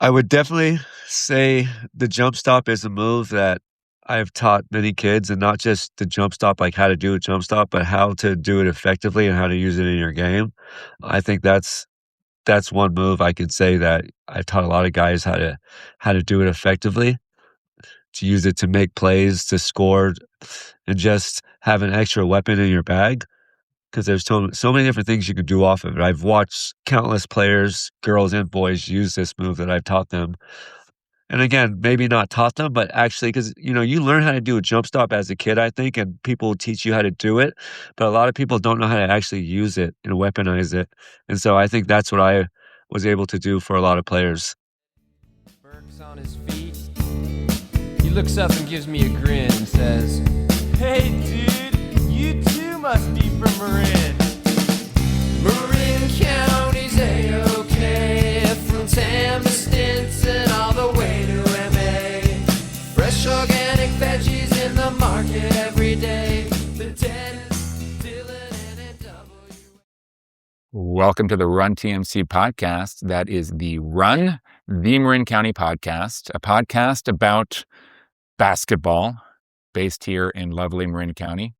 I would definitely say the jump stop is a move that I've taught many kids, and not just the jump stop, like how to do a jump stop, but how to do it effectively and how to use it in your game. I think that's one move I could say that I taught a lot of guys how to do it effectively, to use it to make plays, to score, and just have an extra weapon in your bag. Because there's so many different things you can do off of it. I've watched countless players, girls and boys, use this move that I've taught them. And again, maybe not taught them, but actually, because you learn how to do a jump stop as a kid, I think, and people will teach you how to do it. But a lot of people don't know how to actually use it and weaponize it. And so I think that's what I was able to do for a lot of players. Burke's on his feet. He looks up and gives me a grin and says, "Hey, dude, you too must be from Marin." Marin County's A-OK, from Tam to Stinson all the way to MA. Fresh organic veggies in the market every day. The Dennis, Dylan, and W. Welcome to the Run TMC Podcast. That is the Run the Marin County Podcast, a podcast about basketball based here in lovely Marin County.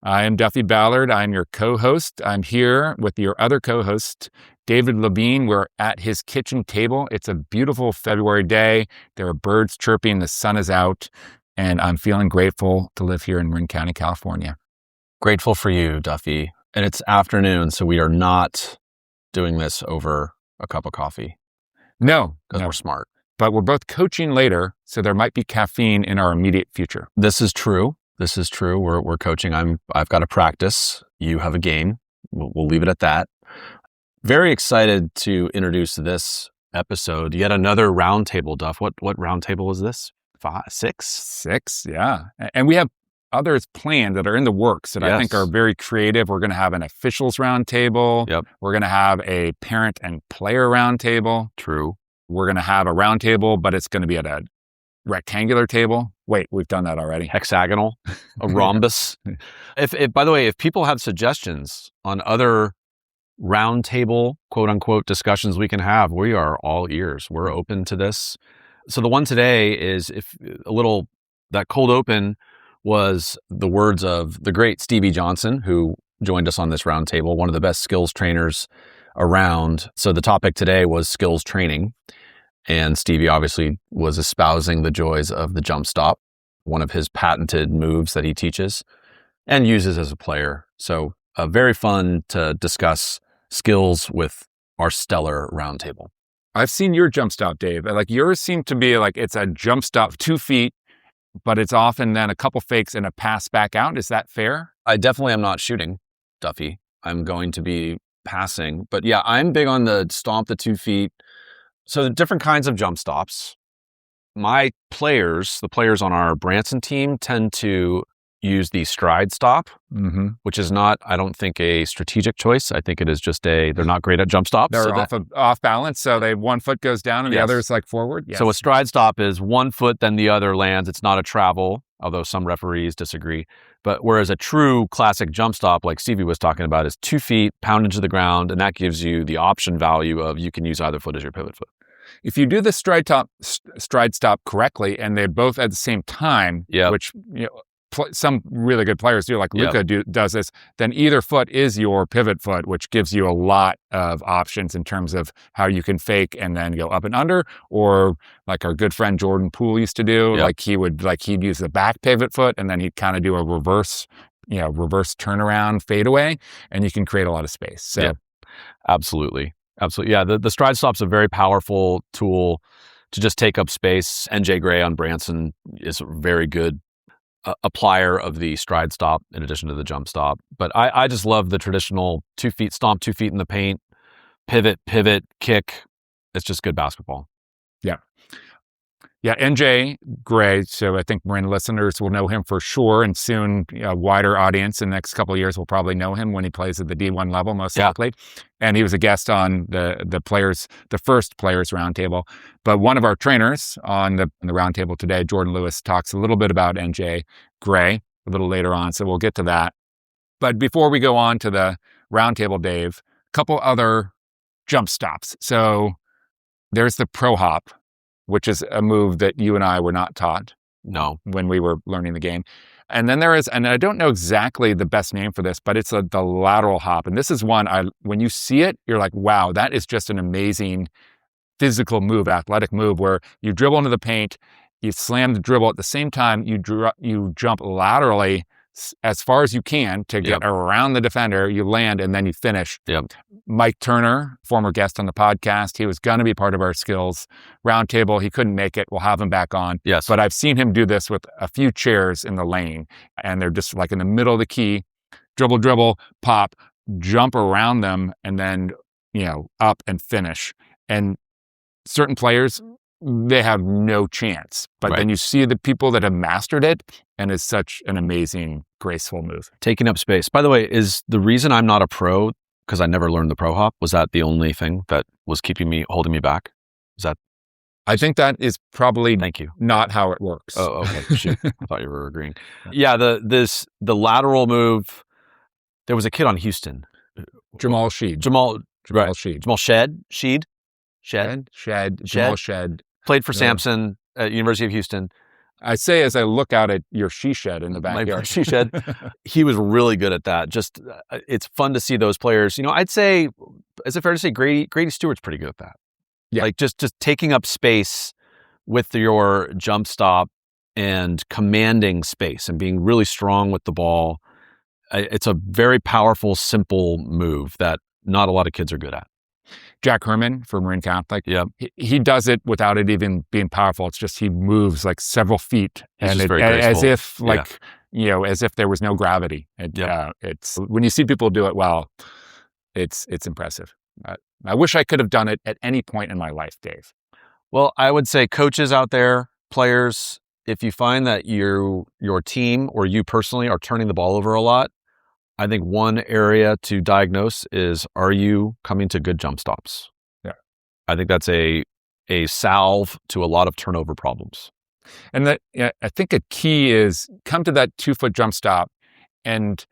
I am Duffy Ballard. I'm your co-host. I'm here with your other co-host, David Levine. We're at his kitchen table. It's a beautiful February day. There are birds chirping. The sun is out, and I'm feeling grateful to live here in Marin County, California. Grateful for you, Duffy. And it's afternoon, so we are not doing this over a cup of coffee. No. We're smart. But we're both coaching later, so there might be caffeine in our immediate future. This is true. We're coaching. I've got to practice. You have a game. We'll leave it at that. Very excited to introduce this episode. Yet another roundtable, Duff. What roundtable is this? 5, 6? 6, yeah. And we have others planned that are in the works that I think are very creative. We're going to have an officials roundtable. Yep. We're going to have a parent and player roundtable. True. We're going to have a roundtable, but it's going to be at a rectangular table. Wait, we've done that already. Hexagonal, a rhombus. If by the way, if people have suggestions on other roundtable, quote unquote, discussions we can have, we are all ears. We're open to this. So the one today is that cold open was the words of the great Stevie Johnson, who joined us on this roundtable, one of the best skills trainers around. So the topic today was skills training. And Stevie obviously was espousing the joys of the jump stop, one of his patented moves that he teaches and uses as a player. So very fun to discuss skills with our stellar roundtable. I've seen your jump stop, Dave. Like yours seemed to be like it's a jump stop 2 feet, but it's often then a couple fakes and a pass back out. Is that fair? I definitely am not shooting, Duffy. I'm going to be passing. But yeah, I'm big on the stomp the 2 feet. So the different kinds of jump stops. The players on our Branson team tend to use the stride stop, which is not, I don't think, a strategic choice. I think it is just they're not great at jump stops. They're off balance, so one foot goes down and the other is like forward. Yes. So a stride stop is 1 foot, then the other lands. It's not a travel, although some referees disagree. But whereas a true classic jump stop, like Stevie was talking about, is 2 feet pounded to the ground, and that gives you the option value of you can use either foot as your pivot foot. If you do the stride stop correctly, and they're both at the same time, which some really good players do, like Luka does this, then either foot is your pivot foot, which gives you a lot of options in terms of how you can fake and then go up and under, or like our good friend Jordan Poole used to do, he'd use the back pivot foot and then he'd kind of do a reverse turnaround fadeaway, and you can create a lot of space. So, absolutely. Yeah, the stride stop's a very powerful tool to just take up space. NJ Gray on Branson is a very good applier of the stride stop in addition to the jump stop. But I just love the traditional 2 feet stomp, 2 feet in the paint, pivot, kick. It's just good basketball. Yeah, NJ Gray, so I think Marin listeners will know him for sure, and soon a wider audience in the next couple of years will probably know him when he plays at the D1 level, most likely. And he was a guest on the first Players Roundtable. But one of our trainers on the roundtable today, Jordan Lewis, talks a little bit about NJ Gray a little later on, so we'll get to that. But before we go on to the roundtable, Dave, a couple other jump stops. So There's the pro hop, which is a move that you and I were not taught No. when we were learning the game. And then there is, and I don't know exactly the best name for this, but it's the lateral hop. And this is one, when you see it, you're like, wow, that is just an amazing physical move, athletic move, where you dribble into the paint, you slam the dribble at the same time, you jump laterally as far as you can to get around the defender, you land, and then you finish. Yep. Mike Turner, former guest on the podcast, he was going to be part of our skills roundtable. He couldn't make it. We'll have him back on. Yes. But I've seen him do this with a few chairs in the lane, and they're just like in the middle of the key, dribble, pop, jump around them, and then, up and finish. And certain players, they have no chance. But then you see the people that have mastered it, and it's such an amazing, graceful move. Taking up space. By the way, is the reason I'm not a pro because I never learned the pro hop? Was that the only thing that was holding me back? Is that? I think that is probably Thank you. Not how it works. Oh, okay. Shoot. I thought you were agreeing. Yeah, the lateral move. There was a kid on Houston. Jamal Sheed. Jamal Sheed. Jamal Sheed. Jamal Shed. Played for Samson at University of Houston. I say as I look out at your she shed in the backyard. My she shed. He was really good at that. Just, it's fun to see those players. I'd say, is it fair to say Grady Stewart's pretty good at that? Yeah. Like just taking up space with your jump stop and commanding space and being really strong with the ball. It's a very powerful, simple move that not a lot of kids are good at. Jack Herman for Marin Catholic. Yeah, he does it without it even being powerful. It's just he moves like several feet, and as if as if there was no gravity. It's when you see people do it well, it's impressive. I wish I could have done it at any point in my life, Dave. Well, I would say coaches out there, players, if you find that your team or you personally are turning the ball over a lot, I think one area to diagnose is, are you coming to good jump stops? Yeah. I think that's a salve to a lot of turnover problems. And I think a key is come to that 2-foot jump stop. And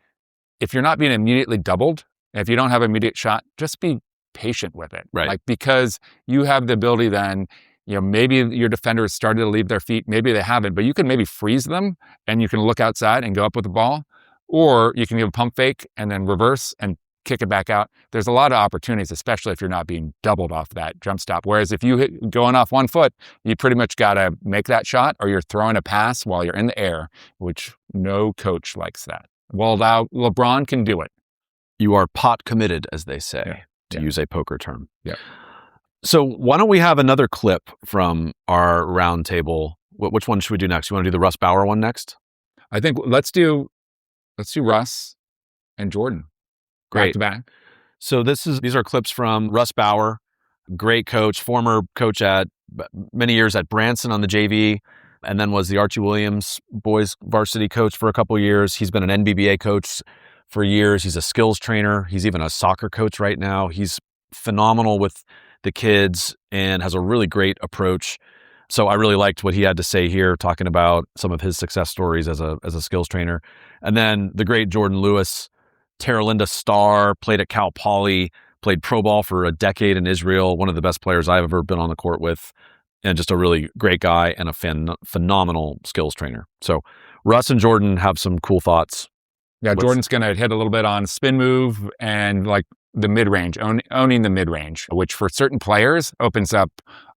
if you're not being immediately doubled, if you don't have an immediate shot, just be patient with it. Right. Because you have the ability then, maybe your defender has started to leave their feet. Maybe they haven't, but you can maybe freeze them and you can look outside and go up with the ball. Or you can give a pump fake and then reverse and kick it back out. There's a lot of opportunities, especially if you're not being doubled off that jump stop. Whereas if you going off 1 foot, you pretty much got to make that shot, or you're throwing a pass while you're in the air, which no coach likes that. Well, now LeBron can do it. You are pot committed, as they say, to use a poker term. Yeah. So why don't we have another clip from our roundtable? Which one should we do next? You want to do the Russ Bauer one next? I think let's do Russ and Jordan. Great. Back to back. So these are clips from Russ Bauer, great coach, former coach at many years at Branson on the JV, and then was the Archie Williams boys varsity coach for a couple of years. He's been an NBBA coach for years. He's a skills trainer. He's even a soccer coach right now. He's phenomenal with the kids and has a really great approach. So I really liked what he had to say here, talking about some of his success stories as a skills trainer. And then the great Jordan Lewis, Terra Linda star, played at Cal Poly, played pro ball for a decade in Israel, one of the best players I've ever been on the court with, and just a really great guy and a phenomenal skills trainer. So Russ and Jordan have some cool thoughts. Yeah, Jordan's going to hit a little bit on spin move and like the mid-range, owning the mid-range, which for certain players opens up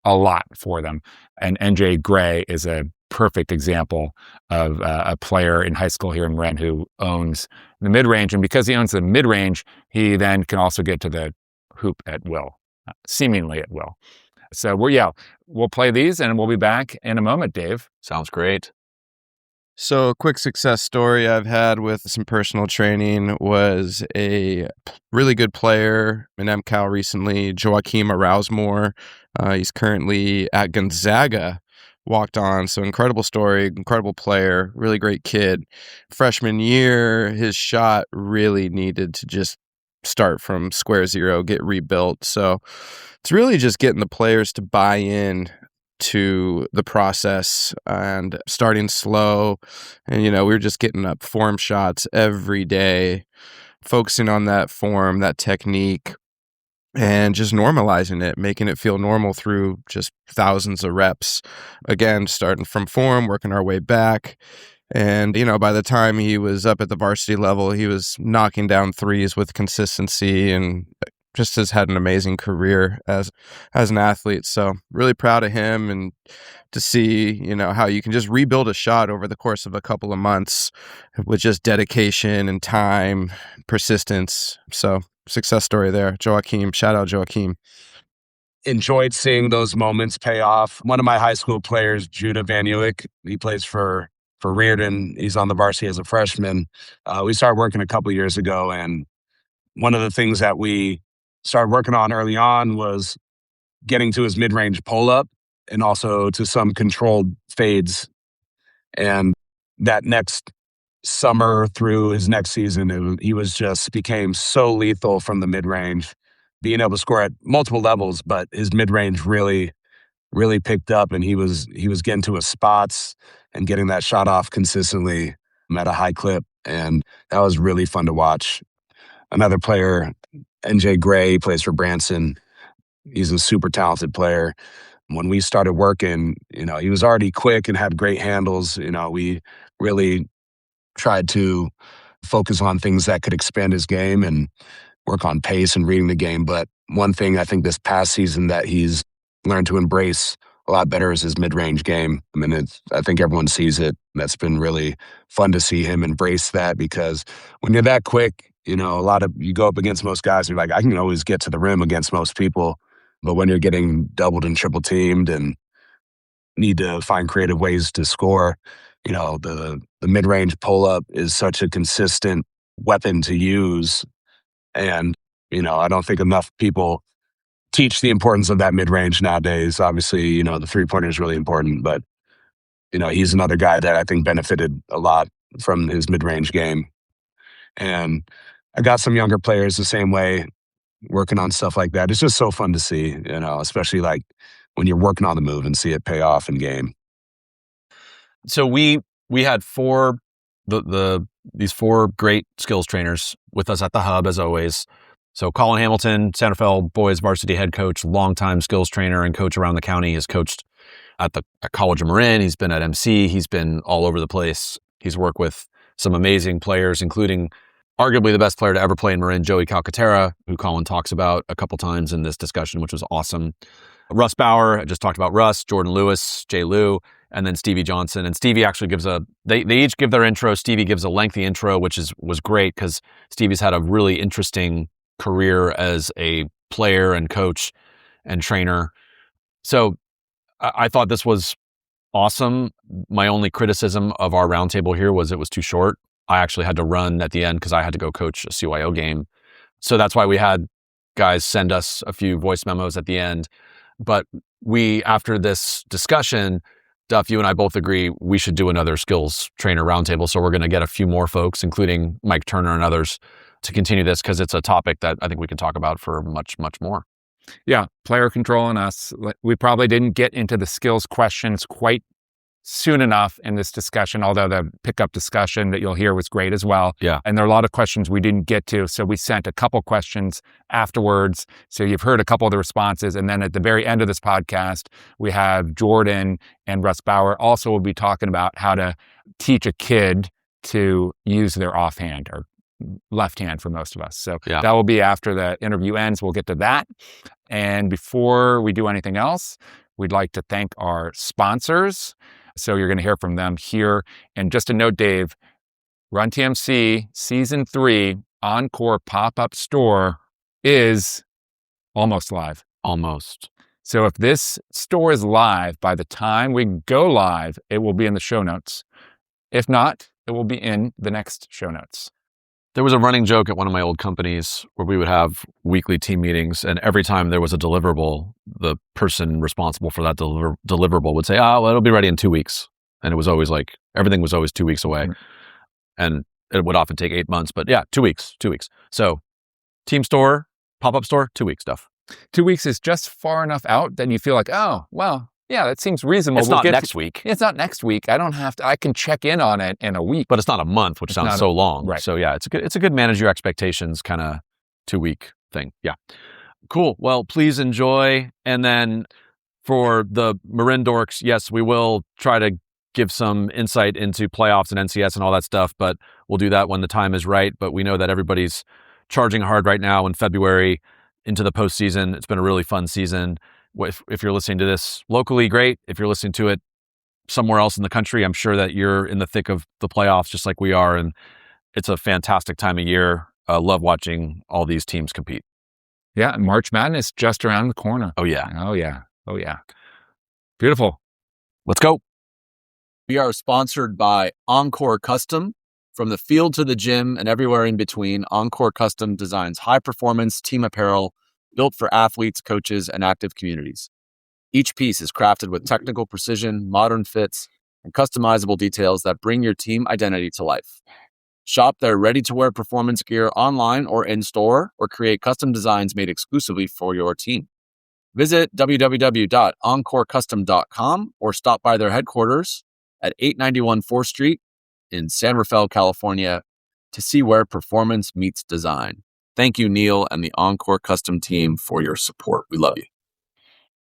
a lot for them. And NJ Gray is a perfect example of a player in high school here in Marin who owns the mid-range. And because he owns the mid-range, he then can also get to the hoop at will, seemingly at will. So we'll play these and we'll be back in a moment, Dave. Sounds great. So a quick success story I've had with some personal training was a really good player in MCAL recently, Joaquim Arauzmore. He's currently at Gonzaga, walked on. So incredible story, incredible player, really great kid. Freshman year, his shot really needed to just start from square zero, get rebuilt. So it's really just getting the players to buy in to the process and starting slow. And, we were just getting up form shots every day, focusing on that form, that technique. and just normalizing it, making it feel normal through just thousands of reps. Again, starting from form, working our way back. And, by the time he was up at the varsity level, he was knocking down threes with consistency and just has had an amazing career as an athlete. So really proud of him, and to see, how you can just rebuild a shot over the course of a couple of months with just dedication and time, persistence. So success story there. Joachim, shout out Joachim. Enjoyed seeing those moments pay off. One of my high school players, Judah Van Ulick, he plays for Reardon. He's on the varsity as a freshman. We started working a couple years ago, and one of the things that we started working on early on was getting to his mid-range pull-up and also to some controlled fades. And that next summer through his next season, he became so lethal from the mid-range, being able to score at multiple levels, but his mid-range really, really picked up, and he was getting to his spots and getting that shot off consistently at a high clip. And that was really fun to watch. Another player, NJ Gray, plays for Branson. He's a super talented player. When we started working, he was already quick and had great handles. We really tried to focus on things that could expand his game and work on pace and reading the game. But one thing I think this past season that he's learned to embrace a lot better is his mid-range game. I think everyone sees it. That's been really fun to see him embrace that, because when you're that quick, you go up against most guys, you're like, I can always get to the rim against most people. But when you're getting doubled and triple teamed and need to find creative ways to score, the mid-range pull-up is such a consistent weapon to use. And, I don't think enough people teach the importance of that mid-range nowadays. Obviously, the three-pointer is really important, but, he's another guy that I think benefited a lot from his mid-range game. And I got some younger players the same way, working on stuff like that. It's just so fun to see, especially like when you're working on the move and see it pay off in game. So we had these four great skills trainers with us at the hub, as always. So Colin Hamilton, Santa Fe boys varsity head coach, longtime skills trainer and coach around the county. Has coached at College of Marin. He's been at MC. He's been all over the place. He's worked with some amazing players, including arguably the best player to ever play in Marin, Joey Calcaterra, who Colin talks about a couple times in this discussion, which was awesome. Russ Bauer, I just talked about Russ, Jordan Lewis, Jay Lou, and then Stevie Johnson. And Stevie actually they each give their intro. Stevie gives a lengthy intro, which was great because Stevie's had a really interesting career as a player and coach and trainer. So I thought this was awesome. My only criticism of our roundtable here was it was too short. I actually had to run at the end because I had to go coach a CYO game. So that's why we had guys send us a few voice memos at the end. But after this discussion, Duff, you and I both agree we should do another skills trainer roundtable. So we're going to get a few more folks, including Mike Turner and others, to continue this because it's a topic that I think we can talk about for much, much more. Yeah, player control and us. We probably didn't get into the skills questions quite soon enough in this discussion, although the pickup discussion that you'll hear was great as well. Yeah. And there are a lot of questions we didn't get to, so we sent a couple questions afterwards. So you've heard a couple of the responses. And then at the very end of this podcast, we have Jordan and Russ Bauer also will be talking about how to teach a kid to use their offhand or left hand for most of us. So that will be after the interview ends. We'll get to that. And before we do anything else, we'd like to thank our sponsors. So you're going to hear from them here. And just a note, Dave, Run TMC Season 3 Encore Pop-Up Store is almost live. Almost. So if this store is live, by the time we go live, it will be in the show notes. If not, it will be in the next show notes. There was a running joke at one of my old companies where we would have weekly team meetings, and every time there was a deliverable, the person responsible for that deliverable would say, well, it'll be ready in 2 weeks. And it was always like, everything was always 2 weeks away. Mm-hmm. And it would often take 8 months, but 2 weeks. So team store, pop-up store, 2 weeks stuff. 2 weeks is just far enough out that you feel like, oh, well, yeah, that seems reasonable. It's not next week. It's not next week. I can check in on it in a week. But it's not a month, which sounds so long. Right. So it's a good manage your expectations kind of 2 week thing. Yeah. Cool. Well, please enjoy. And then for the Marin dorks, yes, we will try to give some insight into playoffs and NCS and all that stuff, but we'll do that when the time is right. But we know that everybody's charging hard right now in February into the postseason. It's been a really fun season. If you're listening to this locally, great. If you're listening to it somewhere else in the country, I'm sure that you're in the thick of the playoffs just like we are. And it's a fantastic time of year. Love watching all these teams compete. Yeah, March Madness just around the corner. Oh, yeah. Oh, yeah. Oh, yeah. Beautiful. Let's go. We are sponsored by Encore Custom. From the field to the gym and everywhere in between, Encore Custom designs high-performance team apparel built for athletes, coaches, and active communities. Each piece is crafted with technical precision, modern fits, and customizable details that bring your team identity to life. Shop their ready-to-wear performance gear online or in-store, or create custom designs made exclusively for your team. Visit www.encorecustom.com or stop by their headquarters at 891 4th Street in San Rafael, California, to see where performance meets design. Thank you, Neil, and the Encore Custom team for your support. We love you.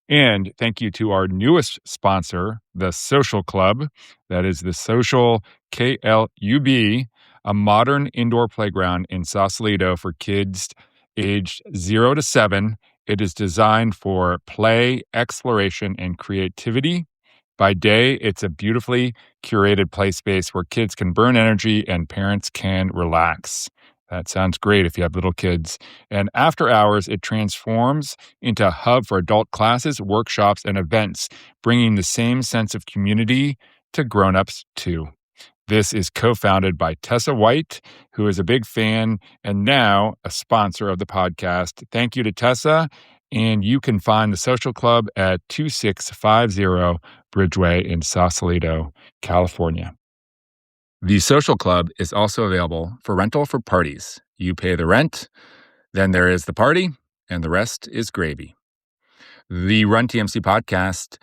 And thank you to our newest sponsor, the Social Club. That is the Social KLUB, a modern indoor playground in Sausalito for kids aged 0 to 7. It is designed for play, exploration, and creativity. By day, it's a beautifully curated play space where kids can burn energy and parents can relax. That sounds great if you have little kids. And after hours, it transforms into a hub for adult classes, workshops, and events, bringing the same sense of community to grown-ups too. This is co-founded by Tessa White, who is a big fan and now a sponsor of the podcast. Thank you to Tessa. And you can find the Social Club at 2650 Bridgeway in Sausalito, California. The Social Club is also available for rental for parties. You pay the rent, then there is the party, and the rest is gravy. The Run TMC podcast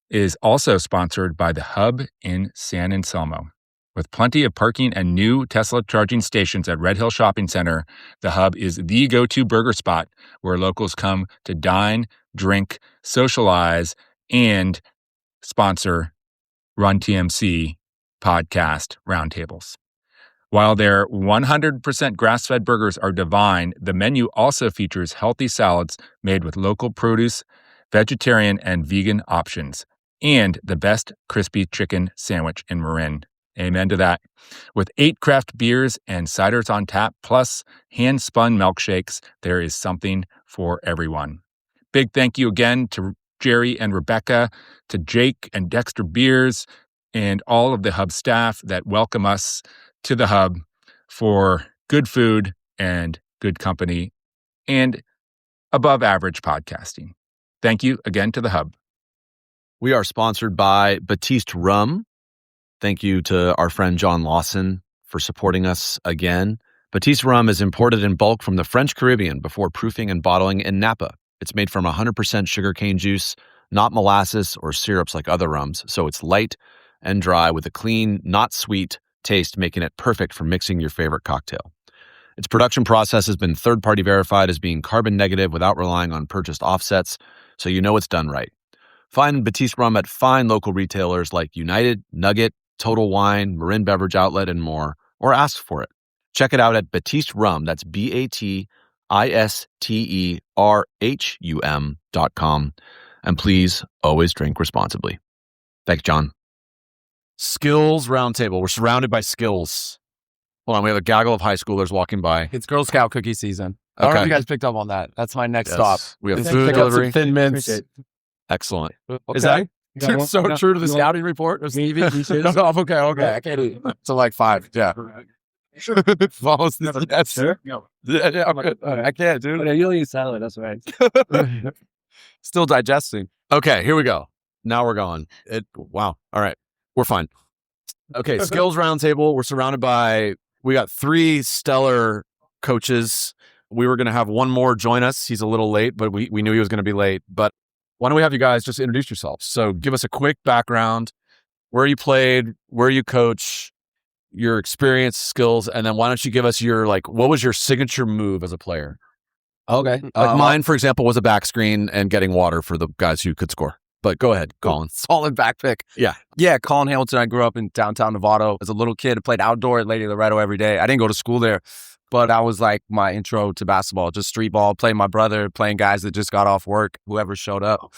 is also sponsored by the Hub in San Anselmo. With plenty of parking and new Tesla charging stations at Red Hill Shopping Center, the Hub is the go-to burger spot where locals come to dine, drink, socialize, and sponsor Run TMC Podcast roundtables. While their 100% grass-fed burgers are divine, the menu also features healthy salads made with local produce, vegetarian and vegan options, and the best crispy chicken sandwich in Marin. Amen to that. With 8 craft beers and ciders on tap, plus hand-spun milkshakes, there is something for everyone. Big thank you again to Jerry and Rebecca, to Jake and Dexter Beers, and all of the Hub staff that welcome us to the Hub for good food and good company and above average podcasting. Thank you again to the Hub. We are sponsored by Batiste Rum. Thank you to our friend John Lawson for supporting us again. Batiste Rum is imported in bulk from the French Caribbean before proofing and bottling in Napa. It's made from 100% sugarcane juice, not molasses or syrups like other rums, so it's light and dry with a clean, not sweet taste, making it perfect for mixing your favorite cocktail. Its production process has been third-party verified as being carbon negative without relying on purchased offsets, so you know it's done right. Find Batiste Rum at fine local retailers like United, Nugget, Total Wine, Marin Beverage Outlet, and more, or ask for it. Check it out at Batiste Rum, that's BATISTERHUM.com. And please always drink responsibly. Thanks, John. Skills Roundtable. We're surrounded by skills. Hold on, we have a gaggle of high schoolers walking by. It's Girl Scout cookie season. I don't know if you guys picked up on that. That's my next stop. We have Pick food up some delivery. Thin Mints. Excellent. Okay. Is that so true to the scouting report of Stevie? No, I'm okay. I can't eat. So like 5. Yeah. Follows the yes. Sure? No. Yeah, I'm good. I can't, dude. You don't eat salad. That's right. Still digesting. Okay, here we go. Now we're going. Wow. All right. We're fine. Okay, Skills Roundtable. We're surrounded by, we got 3 stellar coaches. We were going to have one more join us. He's a little late, but we knew he was going to be late. But why don't we have you guys just introduce yourselves? So give us a quick background, where you played, where you coach, your experience, skills, and then why don't you give us your, what was your signature move as a player? Okay. Like mine, for example, was a back screen and getting water for the guys who could score. But go ahead, Colin. Solid back pick. Yeah. Yeah, Colin Hamilton. I grew up in downtown Novato. As a little kid, I played outdoor at Lady Loretto every day. I didn't go to school there, but that was like my intro to basketball. Just street ball, playing my brother, playing guys that just got off work, whoever showed up.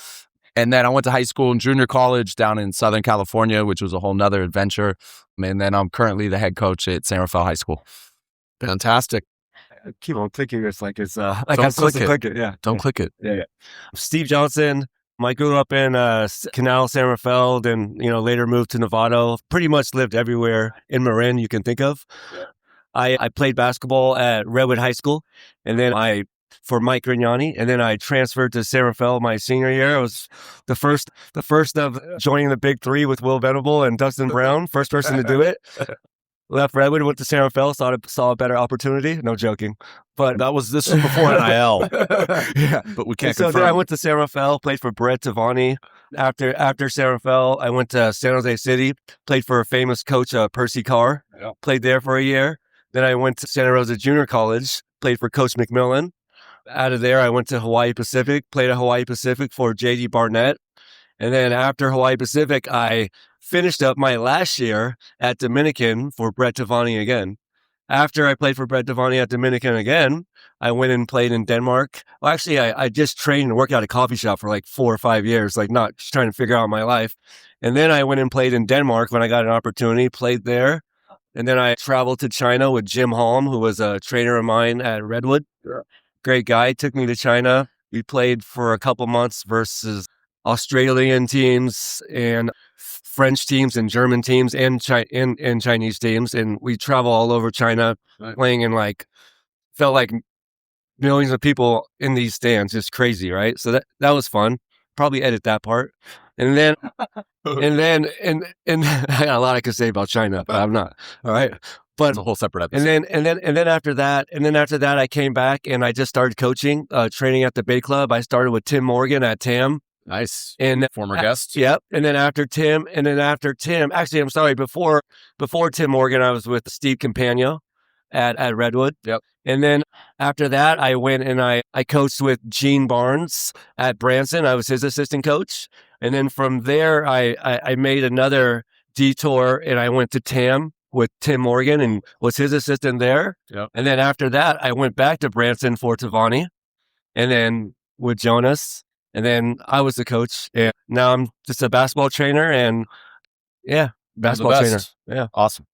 And then I went to high school and junior college down in Southern California, which was a whole nother adventure. And then I'm currently the head coach at San Rafael High School. Fantastic. Keep on clicking. It's like it's like Don't I'm supposed click to it. click it. Yeah. Don't click it. Yeah. Steve Johnson. I grew up in Canal, San Rafael, and later moved to Novato. Pretty much lived everywhere in Marin you can think of. I played basketball at Redwood High School, and then for Mike Grignani, and then I transferred to San Rafael my senior year. I was the first of joining the Big Three with Will Venable and Dustin Brown, first person to do it. Left Redwood, went to San Rafael, saw a better opportunity. No joking. But This was before NIL. Yeah. But we can't so confirm. then I went to San Rafael, played for Brett Tavani. After San Rafael, I went to San Jose City, played for a famous coach, Percy Carr. Yeah. Played there for a year. Then I went to Santa Rosa Junior College, played for Coach McMillan. Out of there, I went to Hawaii Pacific, played at Hawaii Pacific for J.D. Barnett. And then after Hawaii Pacific, I finished up my last year at Dominican for Brett Tavani again. After I played for Brett Tavani at Dominican again, I went and played in Denmark. Well, actually, I just trained and worked at a coffee shop for like 4 or 5 years, like not just trying to figure out my life. And then I went and played in Denmark when I got an opportunity, played there. And then I traveled to China with Jim Holm, who was a trainer of mine at Redwood. Sure. Great guy, took me to China. We played for a couple months versus Australian teams and French teams and German teams and Chinese teams. And we travel all over China, playing in felt like millions of people in these stands. It's crazy, right? So that was fun. Probably edit that part. And then I got a lot I could say about China, but I'm not. All right. But it's a whole separate episode. And then after that, I came back and I just started coaching, training at the Bay Club. I started with Tim Morgan at TAM. Nice. And former guest. Yep. And then after Tim, actually, I'm sorry, before Tim Morgan, I was with Steve Campagno at Redwood. Yep. And then after that, I went and I coached with Gene Barnes at Branson. I was his assistant coach. And then from there, I made another detour and I went to TAM with Tim Morgan and was his assistant there. Yep. And then after that, I went back to Branson for Tavani and then with Jonas. And then I was the coach. And now I'm just a basketball trainer and basketball trainer. Yeah. Awesome.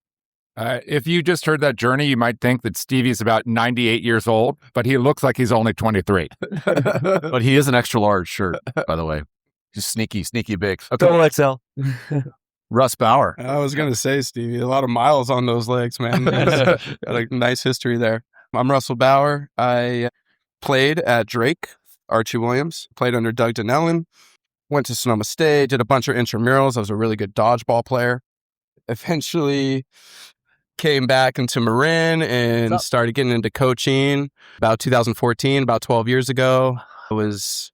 If you just heard that journey, you might think that Stevie's about 98 years old, but he looks like he's only 23. But he is an extra large shirt, by the way. He's sneaky big. Okay. Double XL. Russ Bauer. I was going to say, Stevie, a lot of miles on those legs, man. Got a nice history there. I'm Russell Bauer. I played at Drake, Archie Williams, played under Doug Donnellan, went to Sonoma State, did a bunch of intramurals. I was a really good dodgeball player. Eventually came back into Marin and started getting into coaching about 2014, about 12 years ago. I was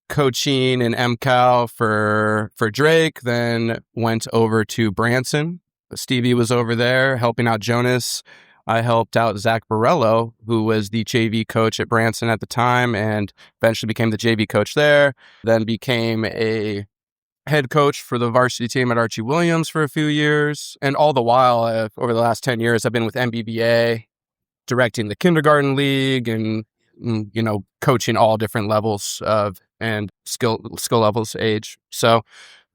coaching in MCAL for Drake, then went over to Branson. Stevie was over there helping out Jonas. I helped out Zach Borello, who was the JV coach at Branson at the time and eventually became the JV coach there, then became a head coach for the varsity team at Archie Williams for a few years. And all the while, over the last 10 years, I've been with MBBA, directing the kindergarten league and, coaching all different levels of and skill levels, age. So,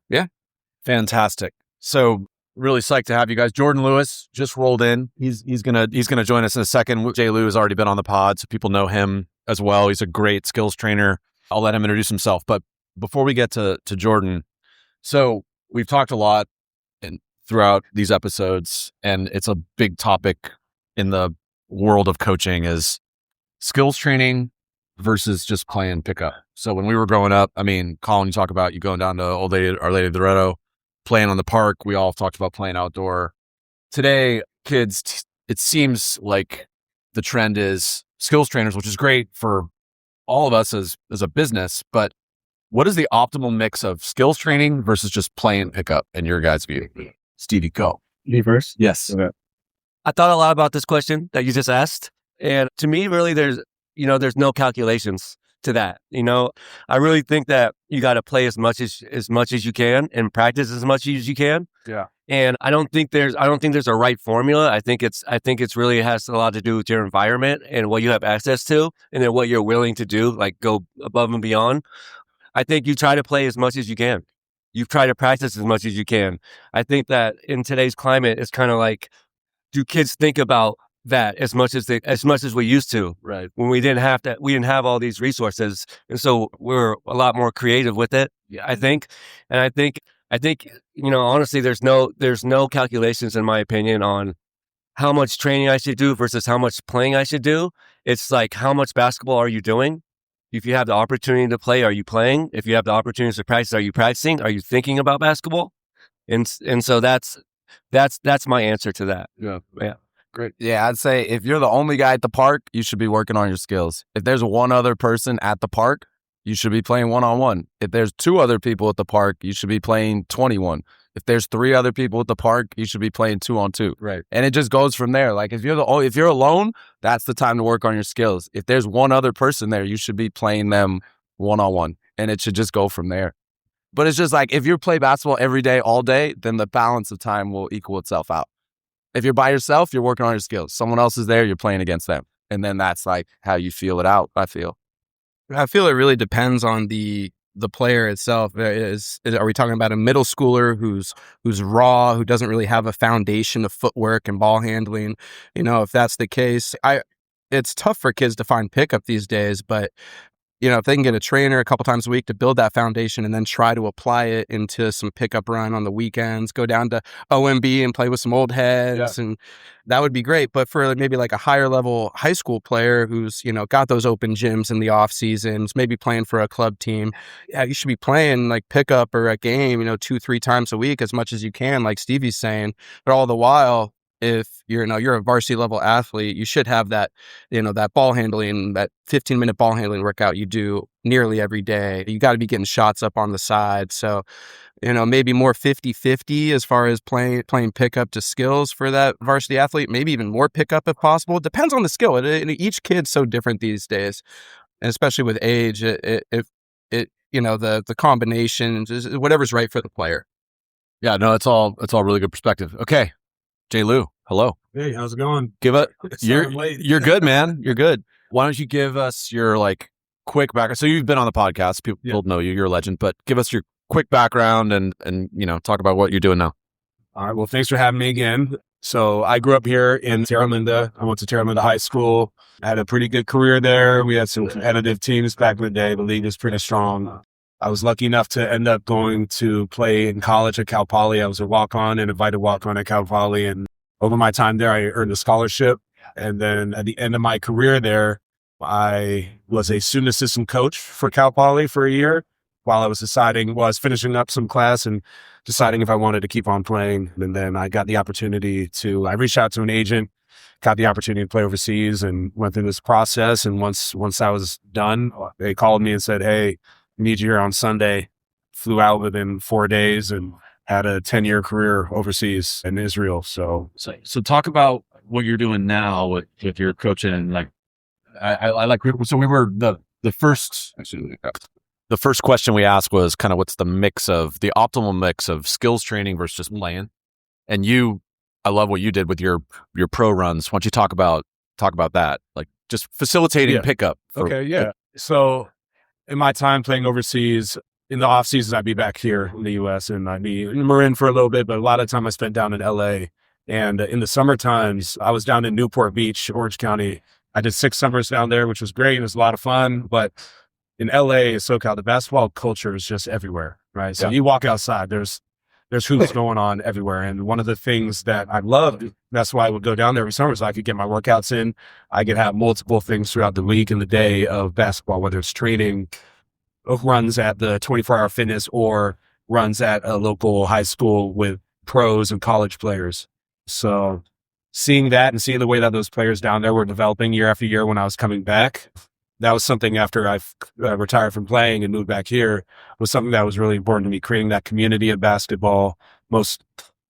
yeah. Fantastic. So really psyched to have you guys. Jordan Lewis just rolled in. He's gonna join us in a second. Jay Lou has already been on the pod, so people know him as well. He's a great skills trainer. I'll let him introduce himself. But before we get to Jordan, so we've talked a lot throughout these episodes, and it's a big topic in the world of coaching is skills training versus just playing pickup. So when we were growing up, I mean, Colin, you talk about you going down to Our Lady of Loretto, playing on the park. We all talked about playing outdoor. Today, kids, it seems like the trend is skills trainers, which is great for all of us as a business. But what is the optimal mix of skills training versus just playing pickup in your guys' view? Stevie, go. Me first? Yes. Okay. I thought a lot about this question that you just asked. And to me, really, there's there's no calculations to that. I really think that you got to play as much as you can and practice as much as you can. Yeah. And I don't think there's a right formula. I think it's really has a lot to do with your environment and what you have access to, and then what you're willing to do, like go above and beyond. I think you try to play as much as you can. You try to practice as much as you can. I think that in today's climate, it's kind of like, do kids think about that as much as we used to? Right. When we didn't have all these resources, and so we're a lot more creative with it. I think, and I think, honestly, there's no calculations, in my opinion, on how much training I should do versus how much playing I should do. It's like, how much basketball are you doing? If you have the opportunity to play, are you playing? If you have the opportunity to practice, are you practicing? Are you thinking about basketball? And so that's my answer to that. Yeah. Great. Yeah, I'd say if you're the only guy at the park, you should be working on your skills. If there's one other person at the park, you should be playing one-on-one. If there's 2 other people at the park, you should be playing 21. If there's 3 other people at the park, you should be playing 2-on-2. Right. And it just goes from there. Like if you're alone, that's the time to work on your skills. If there's one other person there, you should be playing them one-on-one, and it should just go from there. But it's just like, if you play basketball every day, all day, then the balance of time will equal itself out. If you're by yourself, you're working on your skills. Someone else is there, you're playing against them. And then that's like how you feel it out, I feel. I feel it really depends on the player itself. Are we talking about a middle schooler who's raw, who doesn't really have a foundation of footwork and ball handling? If that's the case, it's tough for kids to find pickup these days, but if they can get a trainer a couple times a week to build that foundation and then try to apply it into some pickup run on the weekends, go down to OMB and play with some old heads, and that would be great. But for maybe like a higher level high school player who's, got those open gyms in the off seasons, maybe playing for a club team, you should be playing like pickup or a game, 2-3 times a week as much as you can, like Stevie's saying. But all the while, if you're a varsity level athlete, you should have that, that ball handling, that 15-minute ball handling workout you do nearly every day. You got to be getting shots up on the side. So, maybe more 50-50 as far as playing pickup to skills for that varsity athlete, maybe even more pickup if possible. It depends on the skill. Each kid's so different these days, and especially with age, the combination, whatever's right for the player. Yeah, no, it's all really good perspective. Okay. Jay Lou, hello. Hey, how's it going? You're good, man. You're good. Why don't you give us your quick background? So you've been on the podcast. People know you. You're a legend. But give us your quick background and talk about what you're doing now. All right. Well, thanks for having me again. So I grew up here in Terra Linda. I went to Terra Linda High School. I had a pretty good career there. We had some competitive teams back in the day. The league was pretty strong. I was lucky enough to end up going to play in college at Cal Poly. I was a walk-on, an invited walk-on at Cal Poly. And over my time there, I earned a scholarship. And then at the end of my career there, I was a student assistant coach for Cal Poly for a year while I was finishing up some class and deciding if I wanted to keep on playing. And then I got the opportunity I reached out to an agent, got the opportunity to play overseas, and went through this process. And once I was done, they called me and said, "Hey, we need you here on Sunday." Flew out within 4 days and had a 10-year career overseas in Israel. So talk about what you're doing now with your coaching. So we were the first question we asked was kind of what's the optimal mix of skills training versus just playing. And I love what you did with your pro runs. Why don't you talk about that? Like just facilitating pickup. So in my time playing overseas, in the off season, I'd be back here in the U.S. and I'd be in Marin for a little bit, but a lot of time I spent down in L.A. And in the summer times, I was down in Newport Beach, Orange County. I did 6 summers down there, which was great. It was a lot of fun. But in L.A., SoCal, the basketball culture is just everywhere, right? So you walk outside, there's hoops going on everywhere. And one of the things that I loved, that's why I would go down there every summer, so I could get my workouts in. I could have multiple things throughout the week and the day of basketball, whether it's training, runs at the 24-hour fitness, or runs at a local high school with pros and college players. So seeing that and seeing the way that those players down there were developing year after year when I was coming back, that was something after I retired from playing and moved back here, was something that was really important to me, creating that community of basketball, most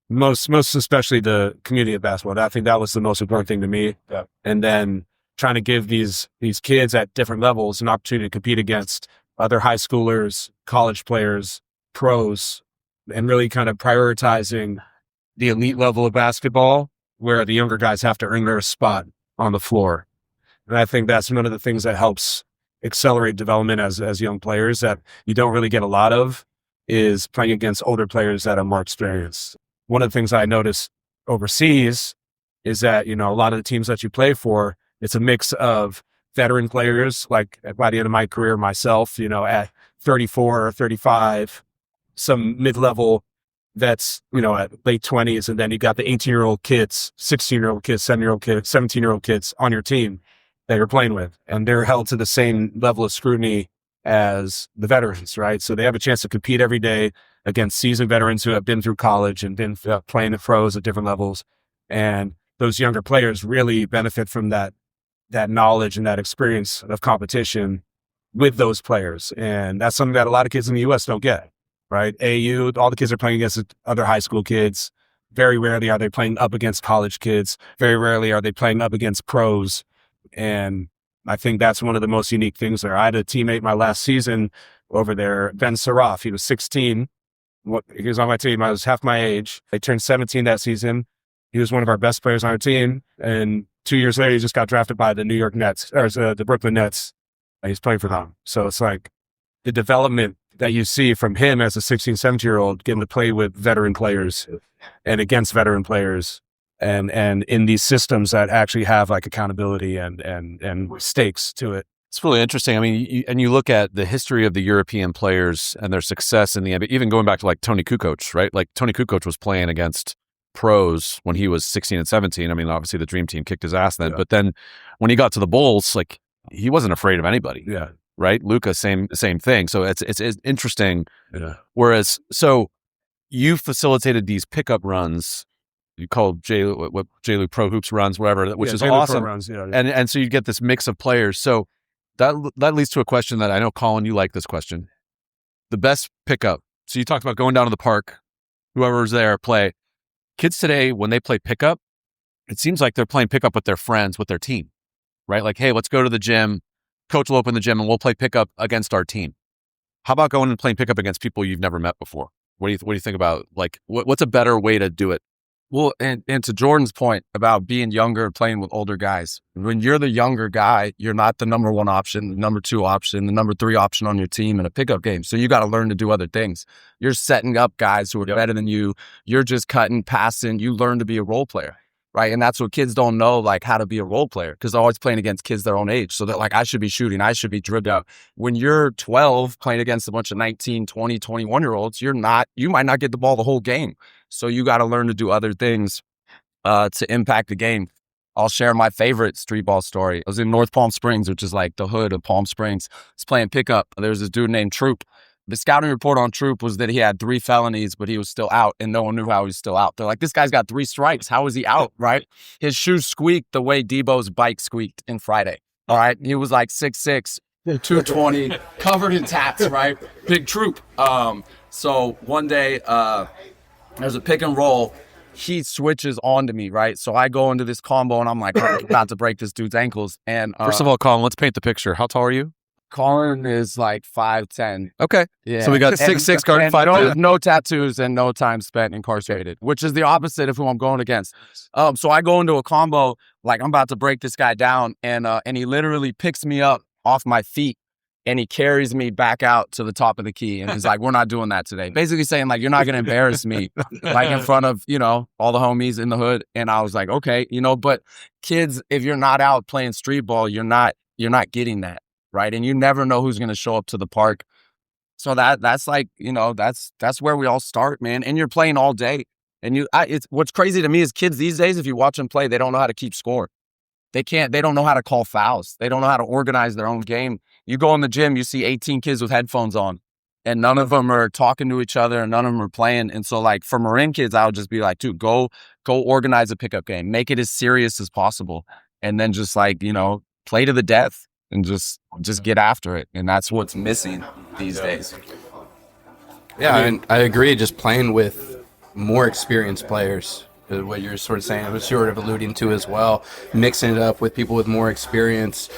especially the community of basketball. I think that was the most important thing to me. And then trying to give these kids at different levels an opportunity to compete against other high schoolers, college players, pros, and really kind of prioritizing the elite level of basketball where the younger guys have to earn their spot on the floor. And I think that's one of the things that helps accelerate development as young players that you don't really get a lot of, is playing against older players that are more experienced. One of the things I noticed overseas is that, a lot of the teams that you play for, it's a mix of veteran players, like by the end of my career, myself, at 34 or 35, some mid-level vets, at late 20s, and then you got the 18-year-old kids, 16-year-old kids, 7-year-old kids, 17-year-old kids on your team that you're playing with, and they're held to the same level of scrutiny as the veterans, right? So they have a chance to compete every day against seasoned veterans who have been through college and been playing the pros at different levels. And those younger players really benefit from that knowledge and that experience of competition with those players. And that's something that a lot of kids in the U.S. don't get, right? AU, all the kids are playing against other high school kids. Very rarely are they playing up against college kids. Very rarely are they playing up against pros. And I think that's one of the most unique things there. I had a teammate my last season over there, Ben Saraf. He was 16. He was on my team. I was half my age. I turned 17 that season. He was one of our best players on our team. And 2 years later, he just got drafted by the New York Nets, or the Brooklyn Nets. He's playing for them. So it's like the development that you see from him as a 16, 17-year-old getting to play with veteran players and against veteran players. And in these systems that actually have like accountability and stakes to it. It's really interesting. I mean, you look at the history of the European players and their success in the NBA, even going back to like Tony Kukoc, right? Like Tony Kukoc was playing against pros when he was 16 and 17. I mean, obviously the dream team kicked his ass then, but then when he got to the Bulls, like he wasn't afraid of anybody. Yeah. Right. Luka, same thing. So it's interesting. Yeah. Whereas, so you facilitated these pickup runs. You call J-League Pro Hoops runs, whatever, which is awesome. Runs, yeah. And so you get this mix of players. So that leads to a question that I know, Colin, you like this question. The best pickup. So you talked about going down to the park, whoever's there, play. Kids today, when they play pickup, it seems like they're playing pickup with their friends, with their team, right? Like, hey, let's go to the gym. Coach will open the gym and we'll play pickup against our team. How about going and playing pickup against people you've never met before? What do you think about, like, what's a better way to do it? Well, and to Jordan's point about being younger and playing with older guys, when you're the younger guy, you're not the number one option, the number two option, the number three option on your team in a pickup game. So you got to learn to do other things. You're setting up guys who are better than you. You're just cutting, passing. You learn to be a role player, right? And that's what kids don't know, like how to be a role player, because they're always playing against kids their own age. So they're like, I should be shooting. I should be dribbling. When you're 12 playing against a bunch of 19, 20, 21-year-olds, you might not get the ball the whole game. So you got to learn to do other things to impact the game. I'll share my favorite street ball story. I was in North Palm Springs, which is like the hood of Palm Springs. I was playing pickup. There's this dude named Troop. The scouting report on Troop was that he had 3 felonies, but he was still out, and no one knew how he was still out. They're like, this guy's got 3 strikes. How is he out, right? His shoes squeaked the way Debo's bike squeaked in Friday, all right? He was like 6'6", 220, covered in tats, right? Big Troop. So one day, there's a pick and roll. He switches onto me, right? So I go into this combo, and I'm like, I'm about to break this dude's ankles. And first of all, Colin, let's paint the picture. How tall are you? Colin is like 5'10". Okay. Yeah. So we got 6'6" guard, 5'10". No tattoos and no time spent incarcerated, which is the opposite of who I'm going against. So I go into a combo, like I'm about to break this guy down, and he literally picks me up off my feet and he carries me back out to the top of the key. And he's like, we're not doing that today. Basically saying like, you're not going to embarrass me like in front of, all the homies in the hood. And I was like, okay, but kids, if you're not out playing street ball, you're not getting that. Right. And you never know who's going to show up to the park. So that's like, that's where we all start, man. And you're playing all day. And it's what's crazy to me is kids these days, if you watch them play, they don't know how to keep score. They don't know how to call fouls. They don't know how to organize their own game. You go in the gym, you see 18 kids with headphones on, and none of them are talking to each other and none of them are playing. And so like for Marin kids, I would just be like, dude, go organize a pickup game, make it as serious as possible. And then just like, play to the death and just get after it. And that's what's missing these days. Yeah, and I agree. Just playing with more experienced players what you're sort of saying, I was sort of alluding to as well, mixing it up with people with more experience.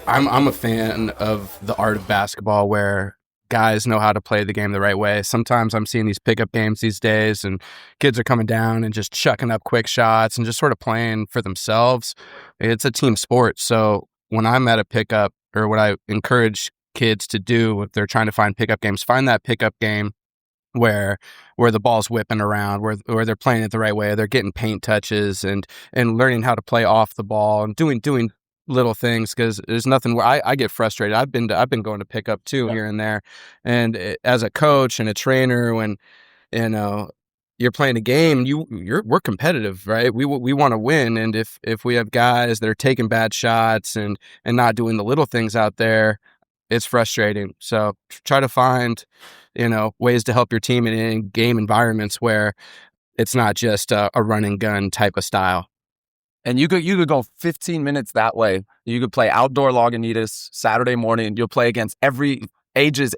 I'm a fan of the art of basketball where guys know how to play the game the right way. Sometimes I'm seeing these pickup games these days and kids are coming down and just chucking up quick shots and just sort of playing for themselves. It's a team sport. So when I'm at a pickup, or what I encourage kids to do if they're trying to find pickup games, find that pickup game where the ball's whipping around, where they're playing it the right way, they're getting paint touches and learning how to play off the ball and doing little things, because there's nothing where I get frustrated. I've been going to pick up too here and there, and as a coach and a trainer, when you're playing a game, we're competitive, right? We want to win, and if we have guys that are taking bad shots and not doing the little things out there, it's frustrating. So try to find ways to help your team in game environments where it's not just a run and gun type of style. And you could go 15 minutes that way. You could play outdoor Lagunitas Saturday morning. You'll play against every ages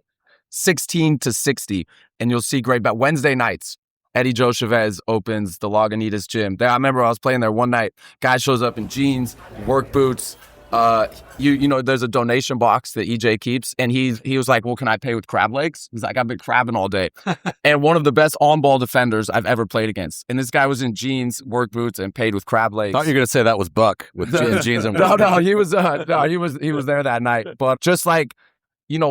16 to 60, and you'll see great. But Wednesday nights, Eddie Joe Chavez opens the Lagunitas gym. I remember I was playing there one night. Guy shows up in jeans, work boots. There's a donation box that EJ keeps, and he was like, well, can I pay with crab legs? He's like, I've been crabbing all day. And one of the best on-ball defenders I've ever played against. And this guy was in jeans, work boots, and paid with crab legs. Thought you were going to say that was Buck with jeans and No, he was there that night. But just like,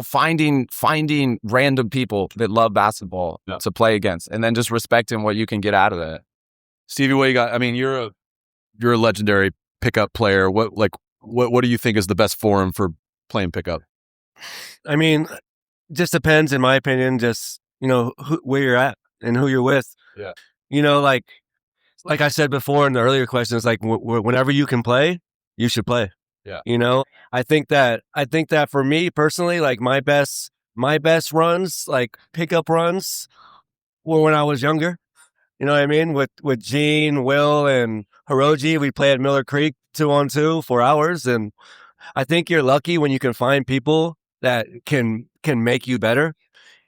finding random people that love basketball to play against, and then just respecting what you can get out of that. Stevie, what you got? I mean, you're a legendary pickup player. What do you think is the best forum for playing pickup? I mean, just depends, in my opinion, just, where you're at and who you're with. Yeah. Like I said before in the earlier questions, like whenever you can play, you should play. Yeah. I think that for me personally, like my best runs, like pickup runs, were when I was younger. You know what I mean? With Gene, Will, and Hiroji, we play at Miller Creek 2-on-2 for hours. And I think you're lucky when you can find people that can make you better.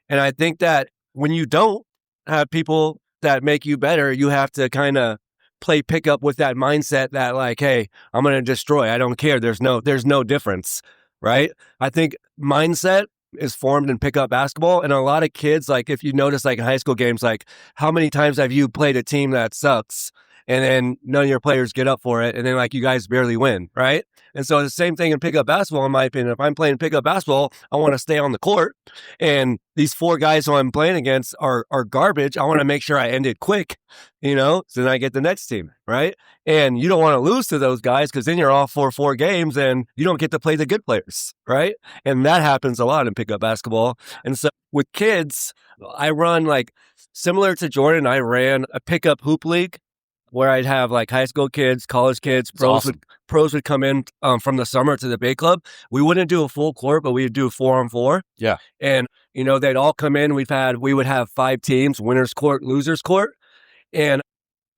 And I think that when you don't have people that make you better, you have to kind of play pickup with that mindset that like, hey, I'm going to destroy. I don't care. There's no difference, right? I think mindset is formed in pickup basketball. And a lot of kids, like if you notice like in high school games, like how many times have you played a team that sucks and then none of your players get up for it and then like you guys barely win, right? And so the same thing in pickup basketball, in my opinion. If I'm playing pickup basketball, I want to stay on the court, and these 4 guys who I'm playing against are garbage. I want to make sure I end it quick, so then I get the next team, right? And you don't want to lose to those guys, because then you're off for 4 games and you don't get to play the good players, right? And that happens a lot in pickup basketball. And so with kids, I run like similar to Jordan. I ran a pickup hoop league where I'd have like high school kids, college kids, pros would come in from the summer to the Bay Club. We wouldn't do a full court, but we'd do 4-on-4. Yeah. And, they'd all come in. We would have 5 teams, winners court, losers court. And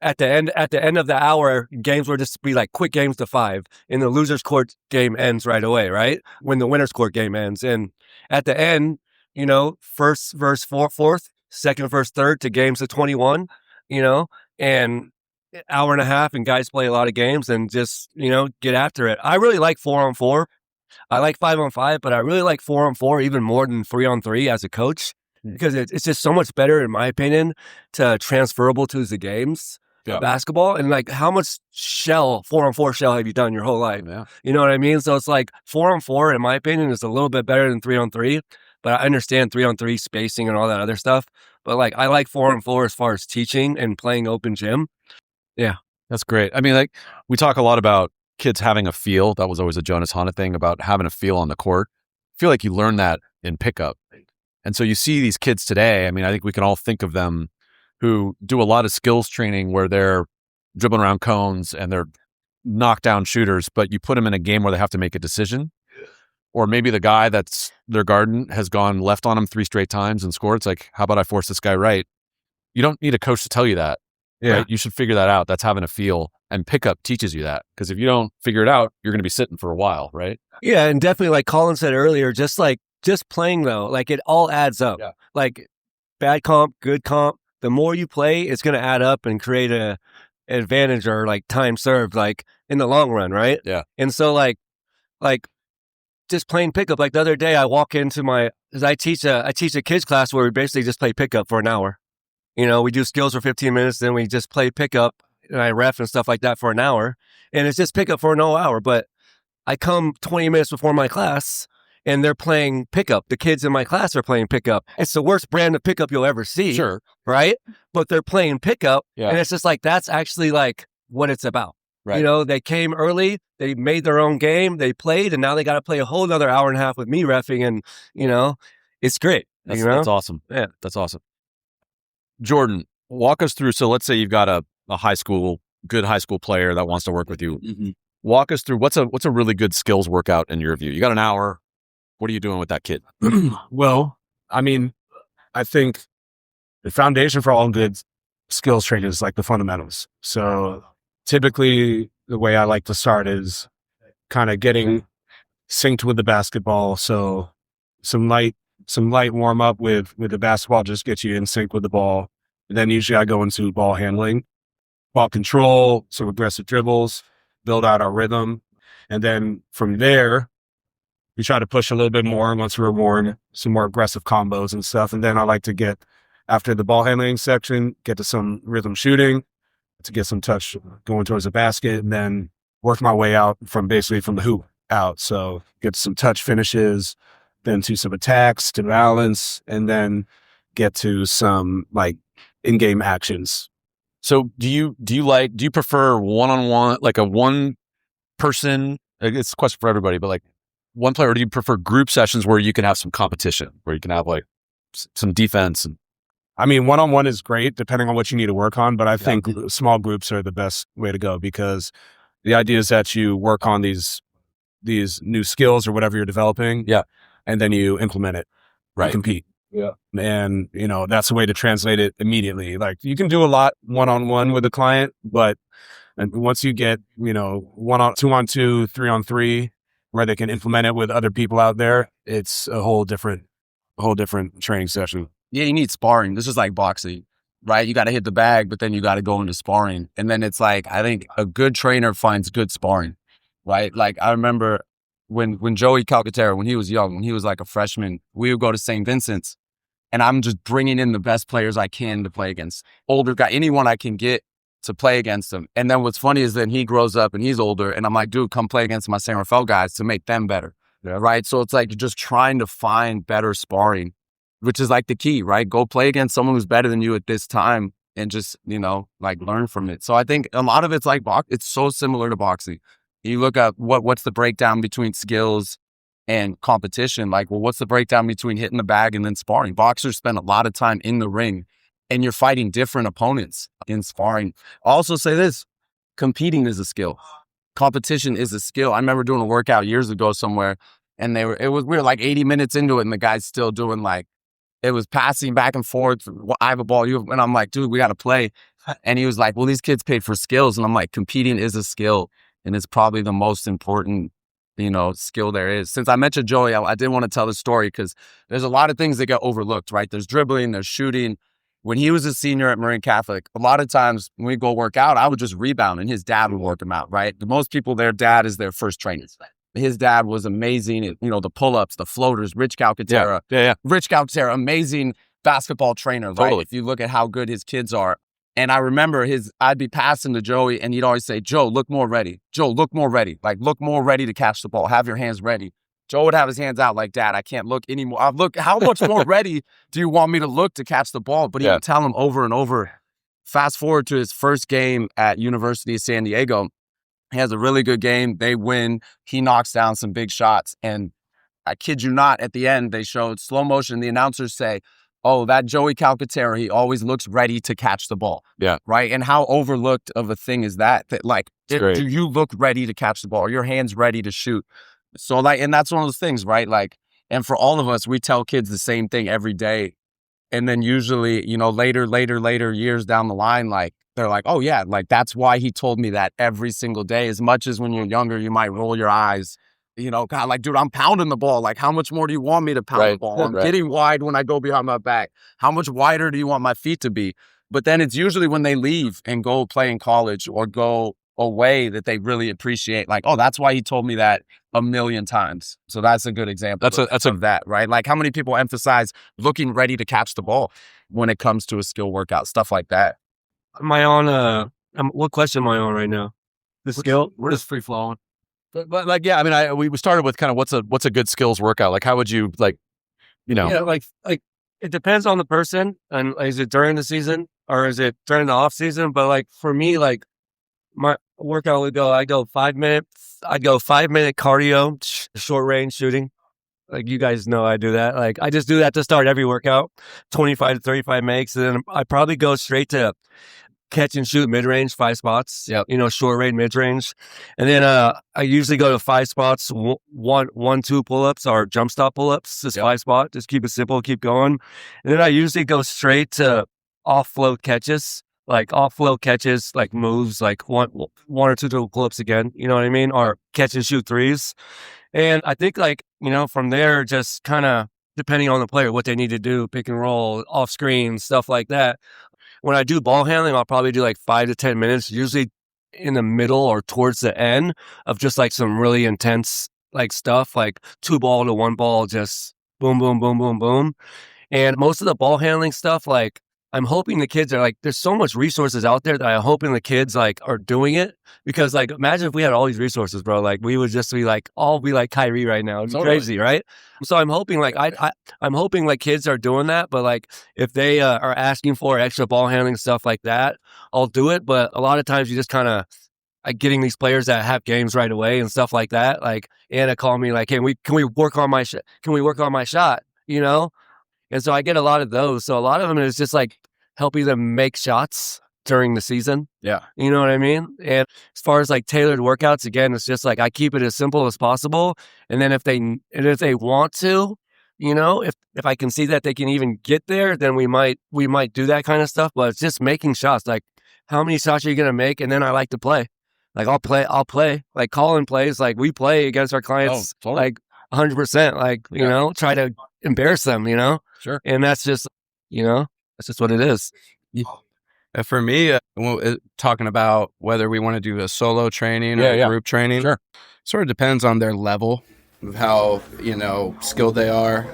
at the end of the hour, games would just be like quick games to 5. And the losers court game ends right away, right? When the winners court game ends. And at the end, first versus fourth, second versus third to games of 21, and hour and a half, and guys play a lot of games and just, get after it. I really like 4-on-4. I like 5-on-5, but I really like 4-on-4 even more than 3-on-3 as a coach, because it's just so much better, in my opinion, to transferable to the games of basketball. And like, how much 4-on-4 shell have you done your whole life? Yeah. You know what I mean? So it's like 4-on-4, in my opinion, is a little bit better than 3-on-3, but I understand 3-on-3 spacing and all that other stuff. But like, I like 4-on-4 as far as teaching and playing open gym. Yeah. That's great. I mean, like, we talk a lot about kids having a feel. That was always a Jonas Hanna thing, about having a feel on the court. I feel like you learn that in pickup. And so you see these kids today. I mean, I think we can all think of them who do a lot of skills training where they're dribbling around cones and they're knockdown shooters, but you put them in a game where they have to make a decision. Or maybe the guy that's their guard has gone left on them 3 straight times and scored. It's like, how about I force this guy right? You don't need a coach to tell you that. Yeah. Right? You should figure that out. That's having a feel. And pickup teaches you that. Because if you don't figure it out, you're going to be sitting for a while, right? Yeah, and definitely, like Colin said earlier, just playing though, like it all adds up. Yeah. Like bad comp, good comp. The more you play, it's going to add up and create a advantage or like time served, like in the long run, right? Yeah. And so like just playing pickup. Like the other day, I walk into because I teach a kids class where we basically just play pickup for an hour. You know, we do skills for 15 minutes, then we just play pickup, and I ref and stuff like that for an hour, and it's just pickup for an whole hour. But I come 20 minutes before my class, and they're playing pickup. The kids in my class are playing pickup. It's the worst brand of pickup you'll ever see. Sure. Right? But they're playing pickup, Yeah. and it's just like that's actually like what it's about. Right. You know, they came early, they made their own game, they played, and now they got to play a whole another hour and a half with me reffing, and you know, it's great. That's, you know? that's awesome. Yeah. That's awesome. Jordan, walk us through. So let's say you've got a good high school player that wants to work with you. Mm-hmm. Walk us through what's a really good skills workout in your view. You got an hour. What are you doing with that kid? Well, I mean, I think the foundation for all good skills training is like the fundamentals. So typically the way I like to start is kind of getting synced with the basketball. So some light warm up with the basketball just gets you in sync with the ball. And then usually I go into ball handling, ball control, some aggressive dribbles, build out our rhythm. And then from there, we try to push a little bit more once we're worn, some more aggressive combos and stuff. And then I like to get, after the ball handling section, get to some rhythm shooting to get some touch going towards the basket, and then work my way out from the hoop out. So get some touch finishes, then to some attacks to balance, and then get to some like in-game actions. So do you prefer one-on-one, like a one person? It's a question for everybody, but like one player, or do you prefer group sessions where you can have some competition, where you can have like some defense? And I mean, one-on-one is great depending on what you need to work on, but I think small groups are the best way to go, because the idea is that you work on these new skills or whatever you're developing. Yeah. And then you implement it. Right. You compete. Yeah. And, you know, that's a way to translate it immediately. Like you can do a lot one-on-one with a client, but once you get, you know, 2-on-2, 3-on-3, where they can implement it with other people out there, it's a whole different training session. Yeah, you need sparring. This is like boxing, right? You got to hit the bag, but then you got to go into sparring. And then it's like, I think a good trainer finds good sparring, right? Like I remember when Joey Calcaterra, when he was young, when he was like a freshman, we would go to St. Vincent's, and I'm just bringing in the best players I can to play against. Older guy, anyone I can get to play against them. And then what's funny is then he grows up and he's older, and I'm like, dude, come play against my San Rafael guys to make them better, right? So it's like you're just trying to find better sparring, which is like the key, right? Go play against someone who's better than you at this time and just, you know, like learn from it. So I think a lot of it's like it's so similar to boxing. You look at what's the breakdown between skills and competition. Like, well, what's the breakdown between hitting the bag and then sparring? Boxers spend a lot of time in the ring, and you're fighting different opponents in sparring. I'll also say this, competing is a skill. Competition is a skill. I remember doing a workout years ago somewhere, and we were like 80 minutes into it, and the guy's still doing like, it was passing back and forth. I have a ball, and I'm like, dude, we got to play. And he was like, well, these kids paid for skills. And I'm like, competing is a skill, and it's probably the most important, you know, skill there is. Since I mentioned Joey, I did want to tell the story because there's a lot of things that get overlooked, right? There's dribbling, there's shooting. When he was a senior at Marin Catholic, a lot of times when we go work out, I would just rebound and his dad would work him out, right? Most people, their dad is their first trainer. His dad was amazing. You know, the pull-ups, the floaters, Rich Calcaterra. Yeah. Rich Calcaterra, amazing basketball trainer, right? Totally. If you look at how good his kids are. And I remember I'd be passing to Joey and he'd always say, Joe, look more ready. Joe, look more ready. Like, look more ready to catch the ball. Have your hands ready. Joe would have his hands out like, Dad, I can't look anymore. Look, how much more ready do you want me to look to catch the ball? But he would tell him over and over. Fast forward to his first game at University of San Diego. He has a really good game. They win. He knocks down some big shots. And I kid you not, at the end, they showed slow motion. The announcers say, oh, that Joey Calcaterra, he always looks ready to catch the ball. Yeah. Right? And how overlooked of a thing is that like, do you look ready to catch the ball? Are your hands ready to shoot? So like, and that's one of those things, right? Like, and for all of us, we tell kids the same thing every day. And then usually, you know, later years down the line, like, they're like, oh yeah, like that's why he told me that every single day. As much as when you're younger, you might roll your eyes, you know, God, like, dude, I'm pounding the ball. Like, how much more do you want me to pound the ball? I'm getting wide when I go behind my back. How much wider do you want my feet to be? But then it's usually when they leave and go play in college or go away that they really appreciate, like, oh, that's why he told me that a million times. So that's a good example of that, right? Like, how many people emphasize looking ready to catch the ball when it comes to a skill workout, stuff like that. Am I on what question am I on right now? The skill? We're just free flowing. But like, yeah, I mean, we started with kind of what's a good skills workout? Like, how would you like, Yeah, like it depends on the person, and is it during the season or is it during the off season? But like for me, like my workout would go, I'd go 5 minutes. I'd go 5 minute cardio, short range shooting. Like you guys know I do that. Like I just do that to start every workout, 25 to 35 makes. And then I probably go straight to catch and shoot mid range, 5 spots. Yep. Short range, mid range. And then I usually go to 5 spots, one, 2 pull ups or jump stop pull ups. Just 5 spot. Just keep it simple, keep going. And then I usually go straight to off float catches. Like off float catches, like moves, like one or two pull ups again. You know what I mean? Or catch and shoot threes. And I think from there, just kind of depending on the player, what they need to do, pick and roll, off screen, stuff like that. When I do ball handling, I'll probably do like 5 to 10 minutes, usually in the middle or towards the end of just like some really intense like stuff, like 2 ball to 1 ball, just boom, boom, boom, boom, boom. And most of the ball handling stuff, like I'm hoping the kids are like, there's so much resources out there that I'm hoping the kids like are doing it, because like, imagine if we had all these resources, bro, like we would just be like, all be like Kyrie right now. It's crazy, right? So I'm hoping like, I'm hoping like kids are doing that, but like if they are asking for extra ball handling stuff like that, I'll do it. But a lot of times you just kind of like getting these players that have games right away and stuff like that. Like Anna called me like, hey, can we work on my shot? And so I get a lot of those. So a lot of them is just like helping them make shots during the season. Yeah. You know what I mean? And as far as like tailored workouts, again, it's just like I keep it as simple as possible. And then if they want to, if I can see that they can even get there, then we might do that kind of stuff. But it's just making shots. Like how many shots are you going to make? And then I like to play. Like I'll play. Like Colin plays. Like we play against our clients like 100%. Like, try to embarrass them, Sure. And that's just, that's just what it is. For me, talking about whether we want to do a solo training or group training, sort of depends on their level of how, skilled they are.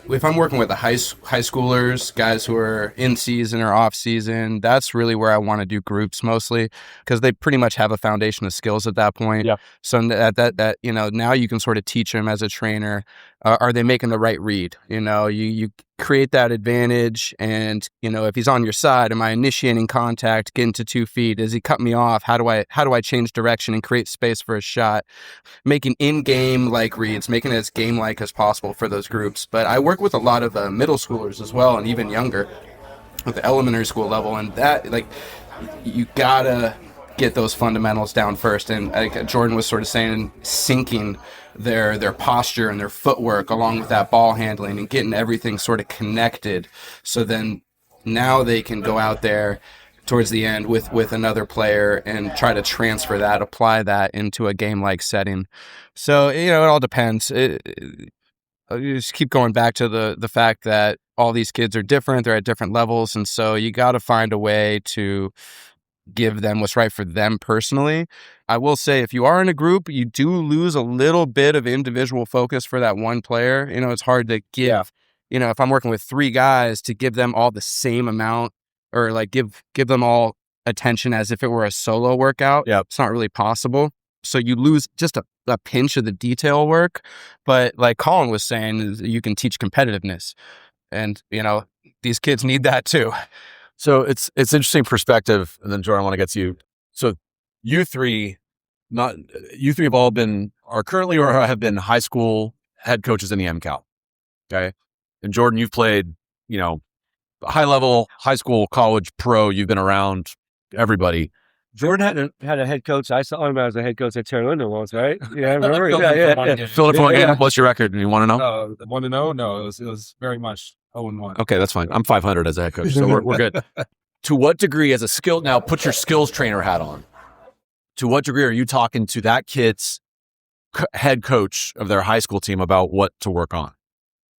If I'm working with the high schoolers, guys who are in season or off season, that's really where I want to do groups mostly, because they pretty much have a foundation of skills at that point. Yeah. So that now you can sort of teach them as a trainer. Are they making the right read? You create that advantage, and if he's on your side, am I initiating contact, getting to 2 feet? Does he cut me off? How do I change direction and create space for a shot? Making in-game like reads, making it as game-like as possible for those groups. But I work with a lot of middle schoolers as well, and even younger at the elementary school level, and that you gotta get those fundamentals down first. And like Jordan was sort of saying, syncing their posture and their footwork along with that ball handling and getting everything sort of connected. So then now they can go out there towards the end with another player and try to transfer that, apply that into a game-like setting. So, it all depends. You just keep going back to the fact that all these kids are different. They're at different levels. And so you got to find a way to give them what's right for them personally. I will say, if you are in a group, you do lose a little bit of individual focus for that one player. It's hard to give, if I'm working with 3 guys, to give them all the same amount, or like give them all attention as if it were a solo workout. Yeah. It's not really possible. So you lose just a pinch of the detail work. But like Colin was saying, you can teach competitiveness, and these kids need that too. So it's interesting perspective. And then Jordan, I want to get to you. So you three have all are currently or have been high school head coaches in the MCAL. Okay. And Jordan, you've played, high level, high school, college, pro. You've been around everybody. Jordan had a head coach. I saw him as a head coach at Terrellinda once, right? Yeah, I remember. yeah. Fill it for again. What's your record? Do you want to know? 1-0? No, it was very much 0-1. Okay, that's fine. I'm 500 as a head coach, so we're good. To what degree, as a skill, now put your skills trainer hat on. To what degree are you talking to that kid's head coach of their high school team about what to work on?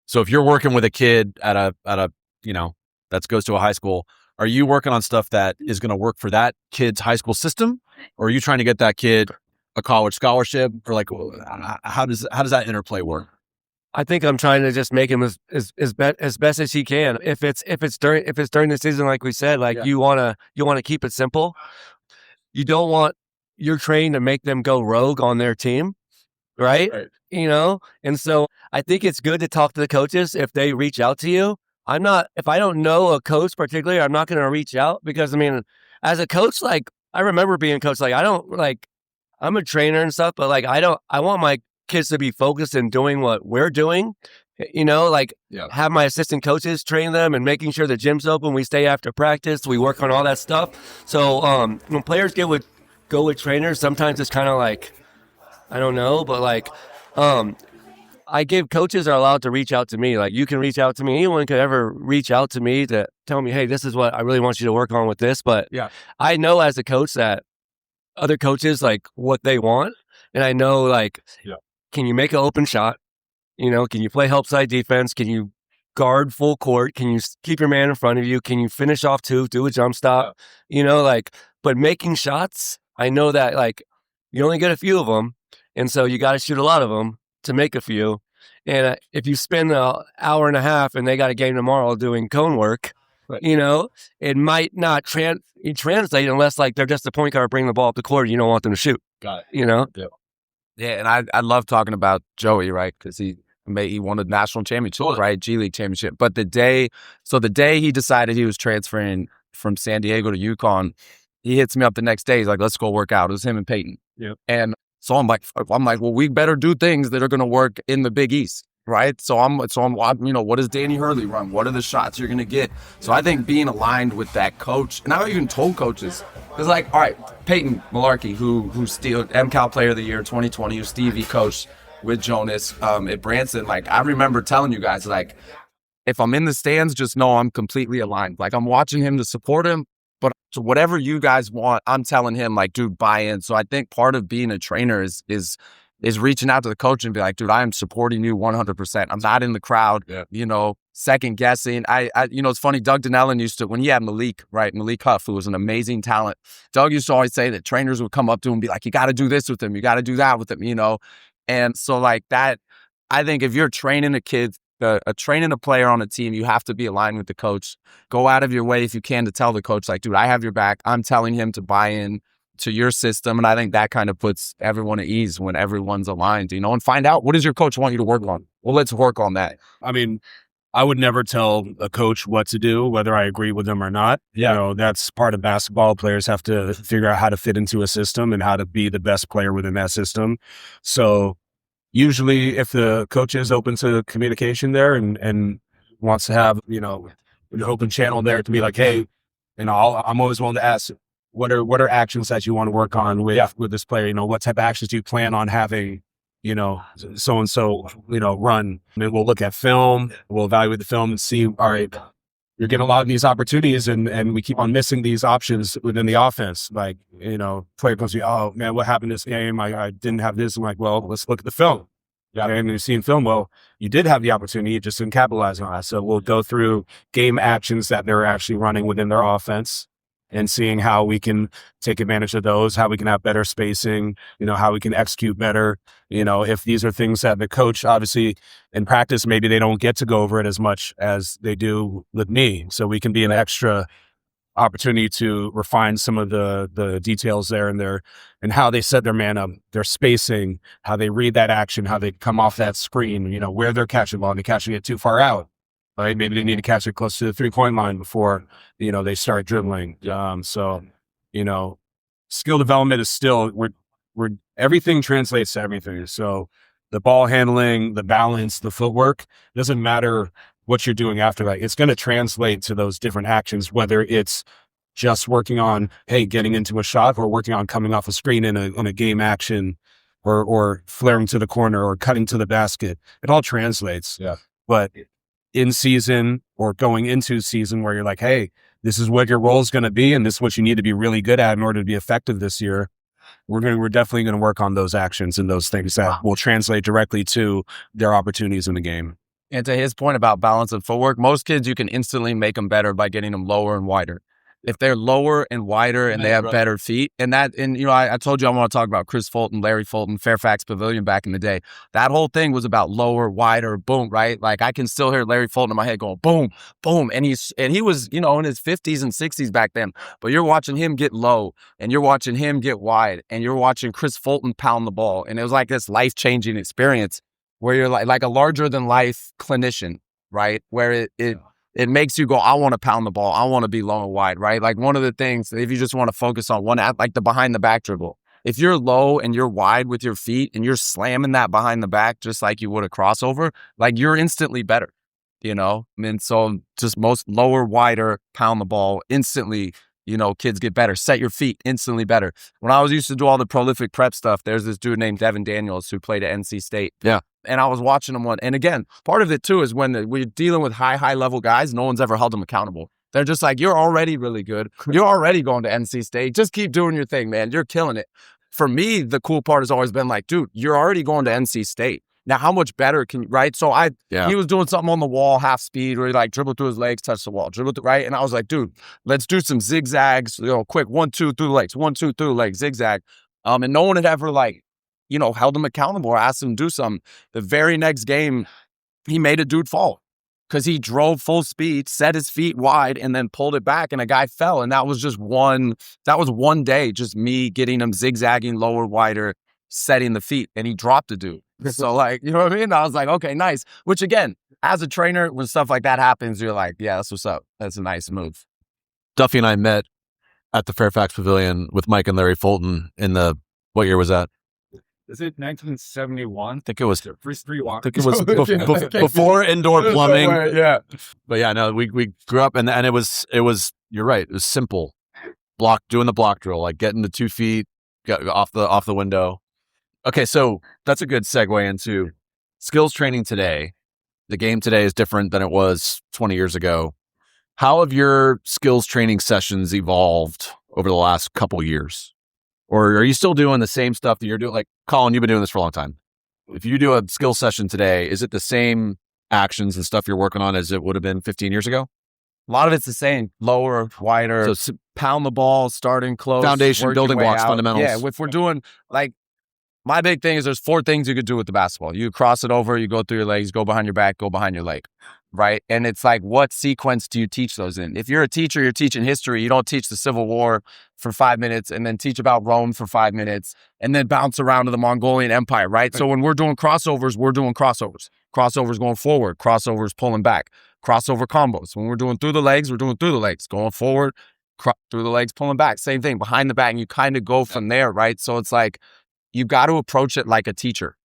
So if you're working with a kid at a that goes to a high school, are you working on stuff that is going to work for that kid's high school system, or are you trying to get that kid a college scholarship, or like how does that interplay work? I think I'm trying to just make him as best as he can. If it's during the season, like we said, like you want to keep it simple. You don't want your train to make them go rogue on their team, right? And so I think it's good to talk to the coaches if they reach out to you. If I don't know a coach particularly, I'm not going to reach out, because I mean, as a coach, like I remember being a coach, like I'm a trainer and stuff, but like I want my kids to be focused in doing what we're doing, have my assistant coaches train them and making sure the gym's open. We stay after practice. We work on all that stuff. So when players go with trainers, sometimes it's kind of like, I don't know, but like I give coaches are allowed to reach out to me. Like you can reach out to me. Anyone could ever reach out to me to tell me, hey, this is what I really want you to work on with this. But I know as a coach that other coaches like what they want. And I know like, can you make an open shot? Can you play help side defense? Can you guard full court? Can you keep your man in front of you? Can you finish off two, do a jump stop? But making shots, I know that like you only get a few of them. And so you got to shoot a lot of them to make a few. And if you spend an hour and a half and they got a game tomorrow doing cone work, it might not translate unless like they're just a point guard bringing the ball up the court. You don't want them to shoot. Got it. Yeah, and I love talking about Joey, right? Because he won the national championship, right? G League championship. But the day he decided he was transferring from San Diego to UConn, he hits me up the next day. He's like, let's go work out. It was him and Peyton. And so I'm like, well, we better do things that are going to work in the Big East, right? So I'm, what does Danny Hurley run? What are the shots you're going to get? So I think being aligned with that coach, and I even told coaches, it's like, all right, Peyton Malarkey, who's still MCal Player of the Year 2020, who Stevie coached with Jonas at Branson. Like, I remember telling you guys, like, if I'm in the stands, just know I'm completely aligned. Like, I'm watching him to support him, but so whatever you guys want, I'm telling him, like, dude, buy in. So I think part of being a trainer is reaching out to the coach and be like, dude, I am supporting you 100%. I'm not in the crowd, second guessing. It's funny. Doug Donnellan used to, when he had Malik Huff, who was an amazing talent, Doug used to always say that trainers would come up to him and be like, you got to do this with him. You got to do that with him, And so like that, I think if you're training a kid, training a player on a team, you have to be aligned with the coach. Go out of your way if you can to tell the coach, like, dude, I have your back. I'm telling him to buy in to your system. And I think that kind of puts everyone at ease when everyone's aligned, and find out, what does your coach want you to work on? Well, let's work on that. I mean, I would never tell a coach what to do, whether I agree with them or not. That's part of basketball. Players have to figure out how to fit into a system and how to be the best player within that system. So usually if the coach is open to communication there and wants to have, an open channel there to be like, hey, I'm always willing to ask, what are actions that you want to work on with this player? What type of actions do you plan on having, so-and-so, run? And then we'll look at film, we'll evaluate the film and see, all right, you're getting a lot of these opportunities and we keep on missing these options within the offense. Like, player comes to me, oh man, what happened this game? I didn't have this. I'm like, well, let's look at the film. And you're seeing film, well, you did have the opportunity, you just didn't capitalize on it. So we'll go through game actions that they're actually running within their offense and seeing how we can take advantage of those, how we can have better spacing, how we can execute better. If these are things that the coach, obviously in practice, maybe they don't get to go over it as much as they do with me. So we can be an extra opportunity to refine some of the details there and how they set their man up, their spacing, how they read that action, how they come off that screen, where they're catching the ball, they're catching it too far out. Right? Maybe they need to catch it close to the 3-point line before, they start dribbling. Skill development is still, we're everything translates to everything. So the ball handling, the balance, the footwork, doesn't matter what you're doing after that. It's going to translate to those different actions, whether it's just working on, hey, getting into a shot, or working on coming off a screen in a game action, or flaring to the corner or cutting to the basket. It all translates. Yeah. But in season or going into season where you're like, hey, this is what your role is going to be and this is what you need to be really good at in order to be effective this year, we're definitely going to work on those actions and those things that will translate directly to their opportunities in the game. And to his point about balance and footwork, most kids, you can instantly make them better by getting them lower and wider. If they're lower and wider and they have better feet, and I told you I want to talk about Chris Fulton, Larry Fulton, Fairfax Pavilion back in the day. That whole thing was about lower, wider, boom, right? Like I can still hear Larry Fulton in my head going boom, boom. And he was, in his 50s and 60s back then. But you're watching him get low and you're watching him get wide and you're watching Chris Fulton pound the ball. And it was like this life-changing experience where you're like a larger than life clinician, right? Where it makes you go, I want to pound the ball. I want to be low and wide, right? Like one of the things, if you just want to focus on one, like the behind the back dribble, if you're low and you're wide with your feet and you're slamming that behind the back, just like you would a crossover, like you're instantly better, And so just most lower, wider, pound the ball instantly, kids get better. Set your feet, instantly better. When I was used to do all the prolific prep stuff, there's this dude named Devin Daniels who played at NC State. Yeah. And I was watching him and again, part of it too is when we're dealing with high level guys, no one's ever held them accountable. They're just like, you're already really good. You're already going to NC State. Just keep doing your thing, man. You're killing it. For me, the cool part has always been like, dude, you're already going to NC State. Now, how much better can you, right? So he was doing something on the wall, half speed, where he like dribbled through his legs, touch the wall, right? And I was like, dude, let's do some zigzags, quick 1, 2 through the legs, 1, 2 through the legs, zigzag. And no one had ever held him accountable or asked him to do something. The very next game, he made a dude fall because he drove full speed, set his feet wide, and then pulled it back, and a guy fell. And that was one day, just me getting him zigzagging lower, wider, setting the feet, and he dropped the dude. So you know what I mean? I was like, okay, nice. Which again, as a trainer, when stuff like that happens, you're like, yeah, that's what's up. That's a nice move. Duffy and I met at the Fairfax Pavilion with Mike and Larry Fulton what year was that? Is it 1971? I think it was. Free walk. I think it was before indoor plumbing. Yeah. But yeah, no, we grew up and it was, you're right. It was simple. Doing the block drill, like getting the 2 feet off the window. Okay, so that's a good segue into skills training today. The game today is different than it was 20 years ago. How have your skills training sessions evolved over the last couple years? Or are you still doing the same stuff that you're doing? Like, Colin, you've been doing this for a long time. If you do a skill session today, is it the same actions and stuff you're working on as it would have been 15 years ago? A lot of it's the same, lower, wider, So pound the ball, starting close. foundation, building blocks, fundamentals. Yeah, if we're doing, my big thing is there's 4 things you could do with the basketball. You cross it over, you go through your legs, go behind your back, go behind your leg, right? And it's like, what sequence do you teach those in? If you're a teacher, you're teaching history. You don't teach the Civil War for 5 minutes and then teach about Rome for 5 minutes and then bounce around to the Mongolian Empire, right? So when we're doing crossovers, we're doing crossovers. Crossovers going forward, crossovers pulling back, crossover combos. When we're doing through the legs, we're doing through the legs, going forward, through the legs, pulling back. Same thing, behind the back, and you kind of go from there, right? So it's like, you got to approach it like a teacher.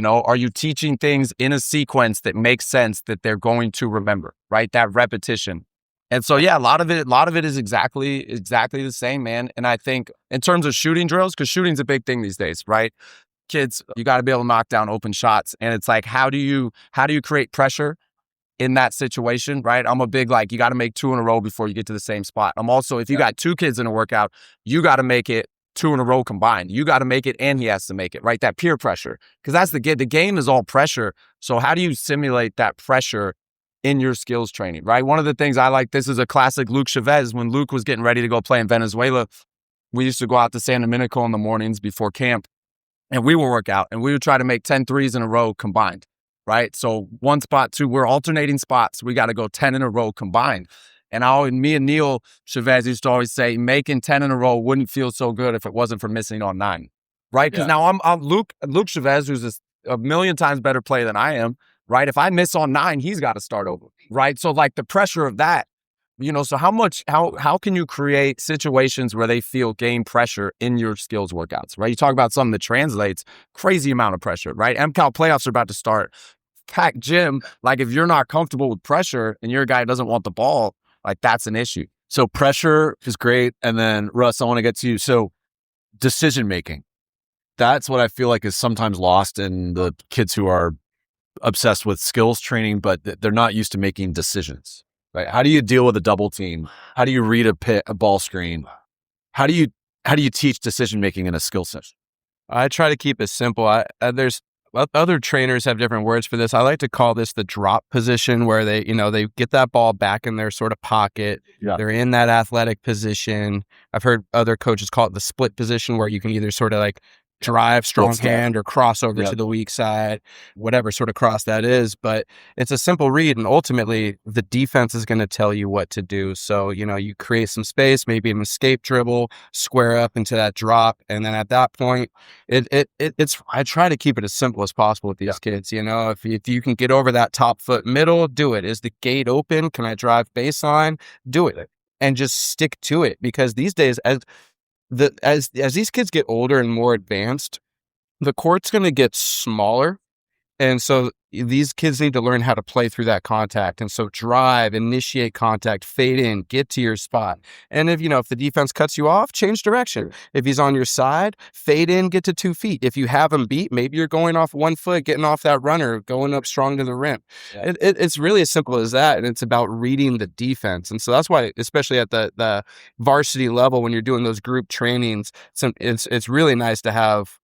Are you teaching things in a sequence that makes sense that they're going to remember, right? That repetition. And so, yeah, a lot of it is exactly the same, man. And I think in terms of shooting drills, because shooting's a big thing these days, right? Kids, you got to be able to knock down open shots. And it's like, how do you create pressure in that situation, right? I'm a big, you got to make 2 in a row before you get to the same spot. I'm also, if you got 2 kids in a workout, you got to make it 2 in a row combined. You got to make it and he has to make it, right? That peer pressure. Because that's the game is all pressure. So how do you simulate that pressure in your skills training, right? One of the things I like, this is a classic Luke Chavez. When Luke was getting ready to go play in Venezuela, we used to go out to San Domenico in the mornings before camp and we would work out and we would try to make 10 threes in a row combined, right? So 1 spot, 2, we're alternating spots. We got to go 10 in a row combined. And me and Neil Chavez used to always say, making 10 in a row wouldn't feel so good if it wasn't for missing on 9, right? Because now I'm Luke Chavez, who's a million times better player than I am, right? If I miss on 9, he's got to start over, right? So the pressure of that, so how can you create situations where they feel game pressure in your skills workouts, right? You talk about something that translates, crazy amount of pressure, right? MCAL playoffs are about to start. Packed gym, if you're not comfortable with pressure and you're a guy who doesn't want the ball, that's an issue. So pressure is great. And then Russ, I want to get to you. So decision-making, that's what I feel like is sometimes lost in the kids who are obsessed with skills training, but they're not used to making decisions, right? How do you deal with a double team? How do you read a ball screen? How do you teach decision-making in a skill session? I try to keep it simple. Other trainers have different words for this. I like to call this the drop position, where they get that ball back in their sort of pocket. Yeah. They're in that athletic position. I've heard other coaches call it the split position, where you can either sort of like drive strong hand or cross over to the weak side, whatever sort of cross that is. But it's a simple read, and ultimately the defense is going to tell you what to do. So, you create some space, maybe an escape dribble, square up into that drop. And then at that point, it's I try to keep it as simple as possible with these kids. If you can get over that top foot middle, do it. Is the gate open? Can I drive baseline? Do it. And just stick to it, because these days, as these kids get older and more advanced, the court's going to get smaller. And so these kids need to learn how to play through that contact. And so drive, initiate contact, fade in, get to your spot. And if the defense cuts you off, change direction. If he's on your side, fade in, get to 2 feet. If you have him beat, maybe you're going off 1 foot, getting off that runner, going up strong to the rim. Yeah. It's really as simple as that. And it's about reading the defense. And so that's why, especially at the varsity level, when you're doing those group trainings, it's really nice to have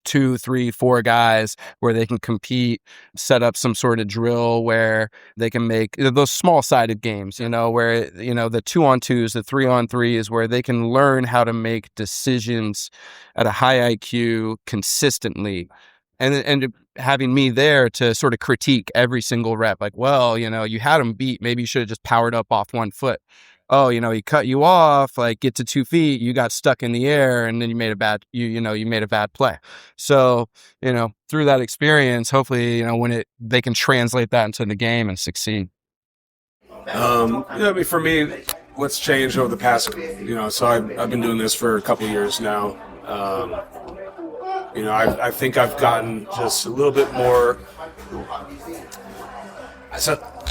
2, 3, 4 guys where they can compete, set up some sort of drill where they can make those small-sided games, where, the 2-on-2s, the 3-on-3s, where they can learn how to make decisions at a high IQ consistently. And having me there to sort of critique every single rep, like, well, you had him beat. Maybe you should have just powered up off 1 foot. Oh, he cut you off, like get to 2 feet, you got stuck in the air, and then you made a bad, you made a bad play. So, through that experience, hopefully, they can translate that into the game and succeed. For me, what's changed over the past, so I've been doing this for a couple of years now. I think I've gotten just a little bit more.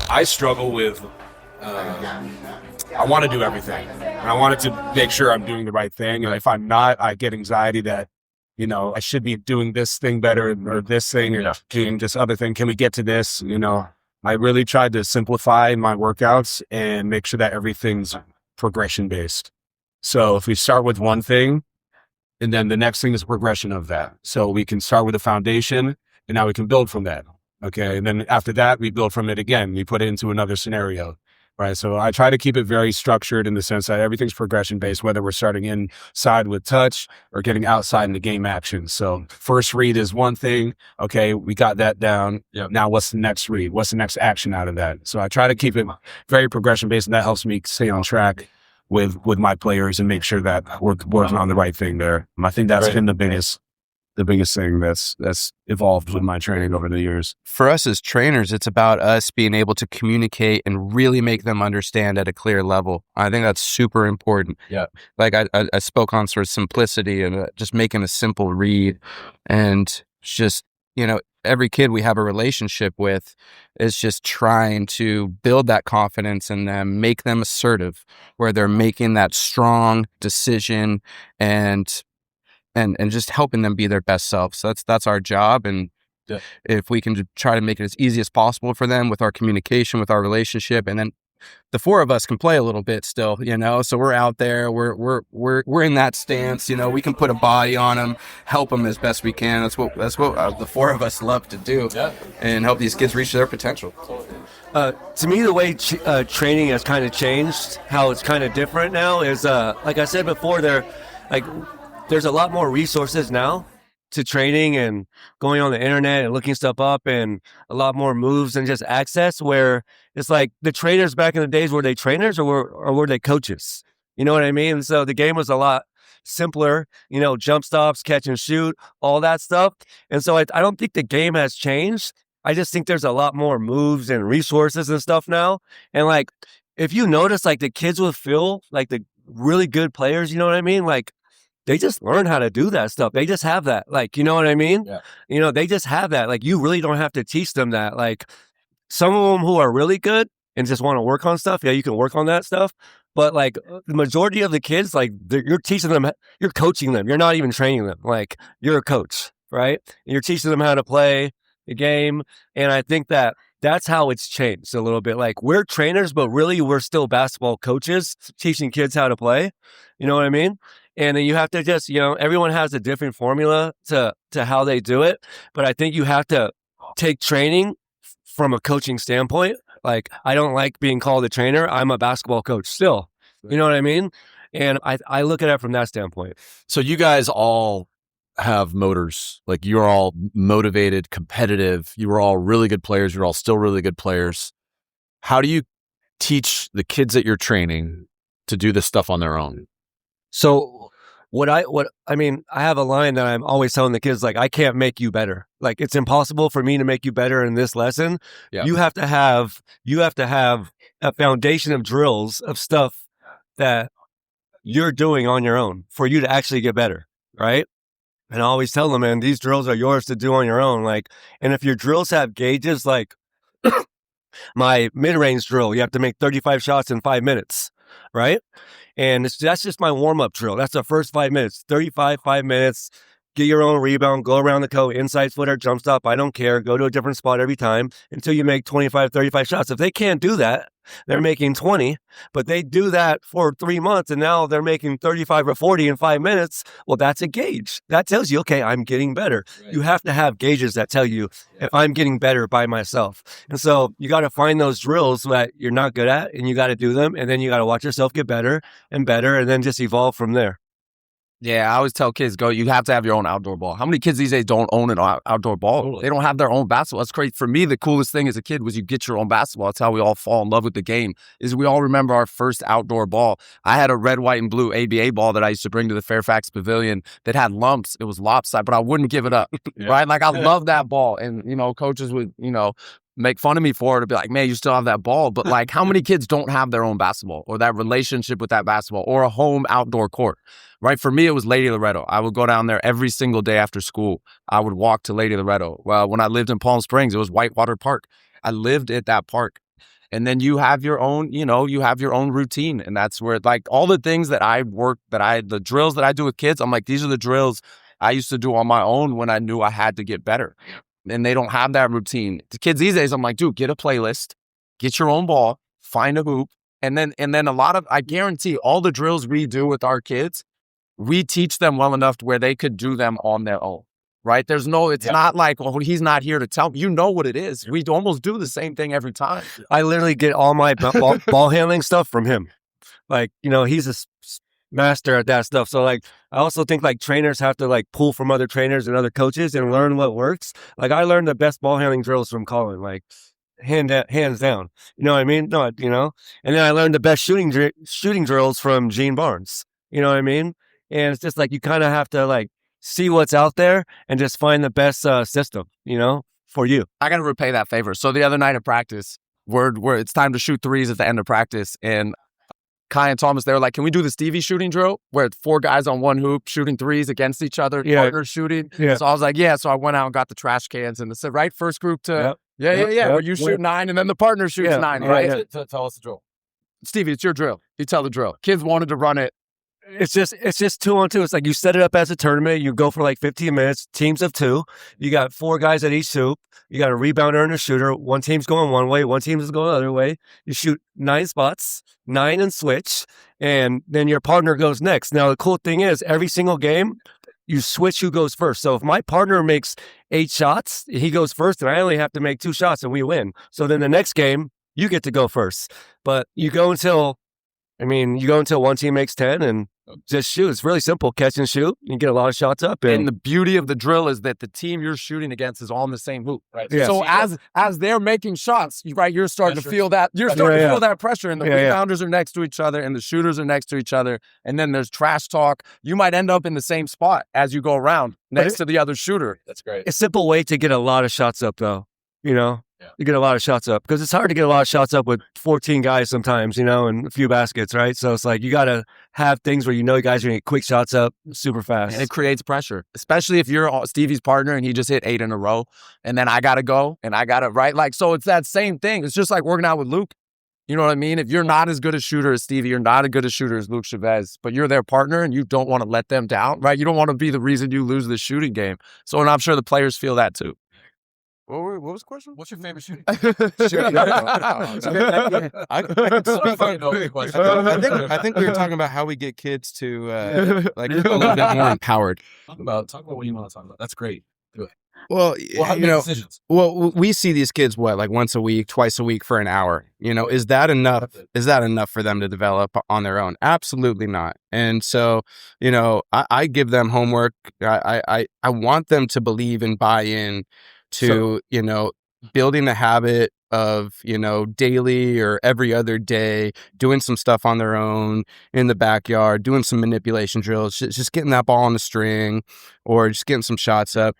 I struggle with. I want to do everything, and I wanted to make sure I'm doing the right thing. And if I'm not, I get anxiety that, I should be doing this thing better, or this thing, or doing this other thing. Can we get to this? I really tried to simplify my workouts and make sure that everything's progression based. So if we start with one thing, and then the next thing is progression of that. So we can start with a foundation, and now we can build from that. Okay. And then after that, we build from it again. We put it into another scenario. Right. So I try to keep it very structured in the sense that everything's progression based, whether we're starting inside with touch or getting outside in the game action. So first read is one thing. Okay, we got that down. Yep. Now what's the next read? What's the next action out of that? So I try to keep it very progression based, and that helps me stay on track with my players and make sure that we're working on the right thing there. And I think that's been the biggest thing that's evolved with my training over the years. For us as trainers, it's about us being able to communicate and really make them understand at a clear level. I think that's super important. Yeah. Like I spoke on sort of simplicity and just making a simple read, and just, every kid we have a relationship with is just trying to build that confidence in them, make them assertive, where they're making that strong decision and just helping them be their best self. So that's our job. And if we can try to make it as easy as possible for them with our communication, with our relationship, and then the 4 of us can play a little bit still, so we're out there, we're in that stance, we can put a body on them, help them as best we can. That's what the 4 of us love to do, and help these kids reach their potential. To me, the way training has kind of changed, how it's kind of different now is, like I said before, there's a lot more resources now to training and going on the internet and looking stuff up, and a lot more moves than just access, where it's like the trainers back in the days, were they trainers or were they coaches? You know what I mean? So the game was a lot simpler, jump stops, catch and shoot, all that stuff. And so I don't think the game has changed. I just think there's a lot more moves and resources and stuff now. And like, if you notice, like the kids with Phil, like the really good players, you know what I mean? Like, they just learn how to do that stuff. They just have that. Like, you know what I mean? Yeah. They just have that. Like, you really don't have to teach them that. Like, some of them who are really good and just want to work on stuff, you can work on that stuff. But like the majority of the kids, like you're teaching them, you're coaching them. You're not even training them. Like, you're a coach, right? And you're teaching them how to play the game. And I think that's how it's changed a little bit. Like, we're trainers, but really we're still basketball coaches teaching kids how to play. You know what I mean? And then you have to just, everyone has a different formula to how they do it. But I think you have to take training from a coaching standpoint. Like, I don't like being called a trainer. I'm a basketball coach still. You know what I mean? And I look at it from that standpoint. So you guys all have motors. Like, you're all motivated, competitive. You were all really good players. You're all still really good players. How do you teach the kids that you're training to do this stuff on their own? So I have a line that I'm always telling the kids, like, I can't make you better. Like, it's impossible for me to make you better in this lesson. Yeah. You have to have a foundation of drills of stuff that you're doing on your own for you to actually get better. Right. And I always tell them, man, these drills are yours to do on your own. Like, and if your drills have gauges, like my mid-range drill, you have to make 35 shots in 5 minutes. Right. And that's just my warm-up drill. That's the first 5 minutes, 5 minutes, get your own rebound, go around the court, inside footer, jump stop. I don't care. Go to a different spot every time until you make 25, 35 shots. If they can't do that, they're making 20, but they do that for 3 months and now they're making 35 or 40 in 5 minutes. Well, that's a gauge. That tells you, okay, I'm getting better. Right. You have to have gauges that tell you if I'm getting better by myself. And so you got to find those drills that you're not good at and you got to do them. And then you got to watch yourself get better and better and then just evolve from there. Yeah, I always tell kids, you have to have your own outdoor ball. How many kids these days don't own an outdoor ball? Totally. They don't have their own basketball. That's crazy. For me, the coolest thing as a kid was you get your own basketball. That's how we all fall in love with the game, is we all remember our first outdoor ball. I had a red, white, and blue ABA ball that I used to bring to the Fairfax Pavilion that had lumps. It was lopsided, but I wouldn't give it up, right? Like, I love that ball. And, coaches would, make fun of me for it to be like, man, you still have that ball. But like, how many kids don't have their own basketball or that relationship with that basketball or a home outdoor court, right? For me, it was Lady Loretto. I would go down there every single day after school. I would walk to Lady Loretto. Well, when I lived in Palm Springs, it was Whitewater Park. I lived at that park. And then you have your own, you have your own routine. And that's where, like, all the things that the drills that I do with kids, I'm like, these are the drills I used to do on my own when I knew I had to get better. And they don't have that routine. The kids these days, I'm like, dude, get a playlist, get your own ball, find a hoop. And then I guarantee all the drills we do with our kids, we teach them well enough to where they could do them on their own, right? It's not like, well, he's not here to tell me. You know what it is. We almost do the same thing every time. I literally get all my ball handling stuff from him. Like, he's a master at that stuff. So like, I also think like trainers have to like pull from other trainers and other coaches and learn what works. Like, I learned the best ball handling drills from Colin, like hands down. You know what I mean? No, and then I learned the best shooting drills from Gene Barnes. You know what I mean? And it's just like, you kind of have to like see what's out there and just find the best system, for you. I got to repay that favor. So the other night at practice, where it's time to shoot threes at the end of practice, and Kai and Thomas, they were like, can we do the Stevie shooting drill where it's 4 guys on one hoop shooting threes against each other, partner shooting? Yeah. So I was like, yeah. So I went out and got the trash cans and said, right, first group to, where you shoot 9 and then the partner shoots 9, right? Tell us the drill. Stevie, it's your drill. You tell the drill. Kids wanted to run it. It's just 2-on-2. It's like you set it up as a tournament. You go for like 15 minutes, teams of 2. You got 4 guys at each hoop. You got a rebounder and a shooter. One team's going one way, one team is going the other way. You shoot 9 spots, 9 and switch, and then your partner goes next. Now, the cool thing is every single game, you switch who goes first. So if my partner makes 8 shots, he goes first, and I only have to make 2 shots and we win. So then the next game, you get to go first. But you go until one team makes 10 and just shoot. It's really simple. Catch and shoot. You get a lot of shots up. And the beauty of the drill is that the team you're shooting against is all in the same hoop. Right. Yeah. So as they're making shots, you're starting to feel that. You're starting to feel that pressure. And the rebounders are next to each other and the shooters are next to each other. And then there's trash talk. You might end up in the same spot as you go around next to the other shooter. That's great. It's a simple way to get a lot of shots up, though. You get a lot of shots up because it's hard to get a lot of shots up with 14 guys sometimes, and a few baskets, right? So it's like you got to have things where you guys are going to get quick shots up super fast. And it creates pressure, especially if you're Stevie's partner and he just hit 8 in a row and then I got to go and I got to, right? Like, so it's that same thing. It's just like working out with Luke. You know what I mean? If you're not as good a shooter as Stevie, you're not as good a shooter as Luke Chavez, but you're their partner and you don't want to let them down, right? You don't want to be the reason you lose the shooting game. So, and I'm sure the players feel that too. What was the question? What's your favorite shooting? I think we were talking about how we get kids to like a little bit more empowered. Talk about what you want to talk about. That's great. Do it. Well, decisions. well, we see these kids like once a week, twice a week for an hour. Is that enough? Is that enough for them to develop on their own? Absolutely not. And so, I give them homework. I want them to believe and buy in to, building the habit of, daily or every other day, doing some stuff on their own in the backyard, doing some manipulation drills, just getting that ball on the string or just getting some shots up.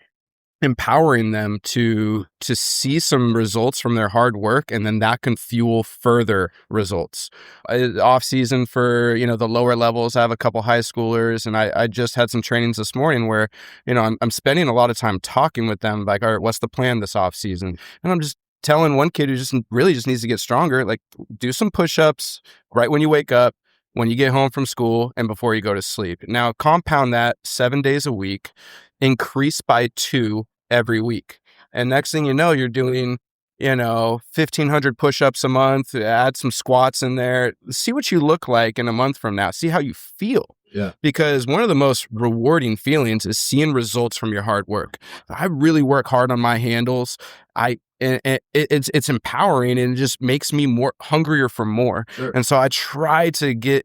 Empowering them to see some results from their hard work, and then that can fuel further results. Off season for the lower levels, I have a couple high schoolers, and I just had some trainings this morning where I'm spending a lot of time talking with them, like, all right, what's the plan this off season? And I'm just telling one kid who just needs to get stronger, like, do some push-ups right when you wake up, when you get home from school, and before you go to sleep. Now compound that 7 days a week, increase by 2 every week. And next thing you know, you're doing, 1,500 push-ups a month, add some squats in there. See what you look like in a month from now. See how you feel. Yeah. Because one of the most rewarding feelings is seeing results from your hard work. I really work hard on my handles. It's empowering, and it just makes me more hungrier for more. Sure. And so I try to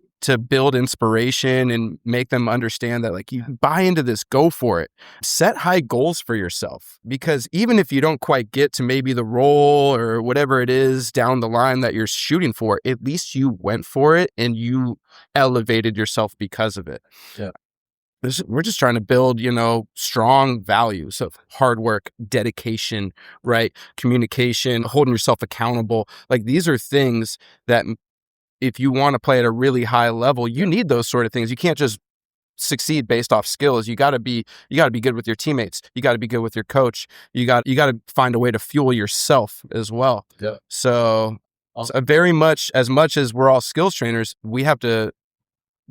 build inspiration and make them understand that, like, you buy into this, go for it. Set high goals for yourself, because even if you don't quite get to maybe the role or whatever it is down the line that you're shooting for, at least you went for it and you elevated yourself because of it. Yeah. We're just trying to build, strong values of hard work, dedication, right? Communication, holding yourself accountable. Like, these are things that if you want to play at a really high level, you need those sort of things. You can't just succeed based off skills. You got to be good with your teammates. You got to be good with your coach. You got to find a way to fuel yourself as well. Yeah. So very much as we're all skills trainers, we have to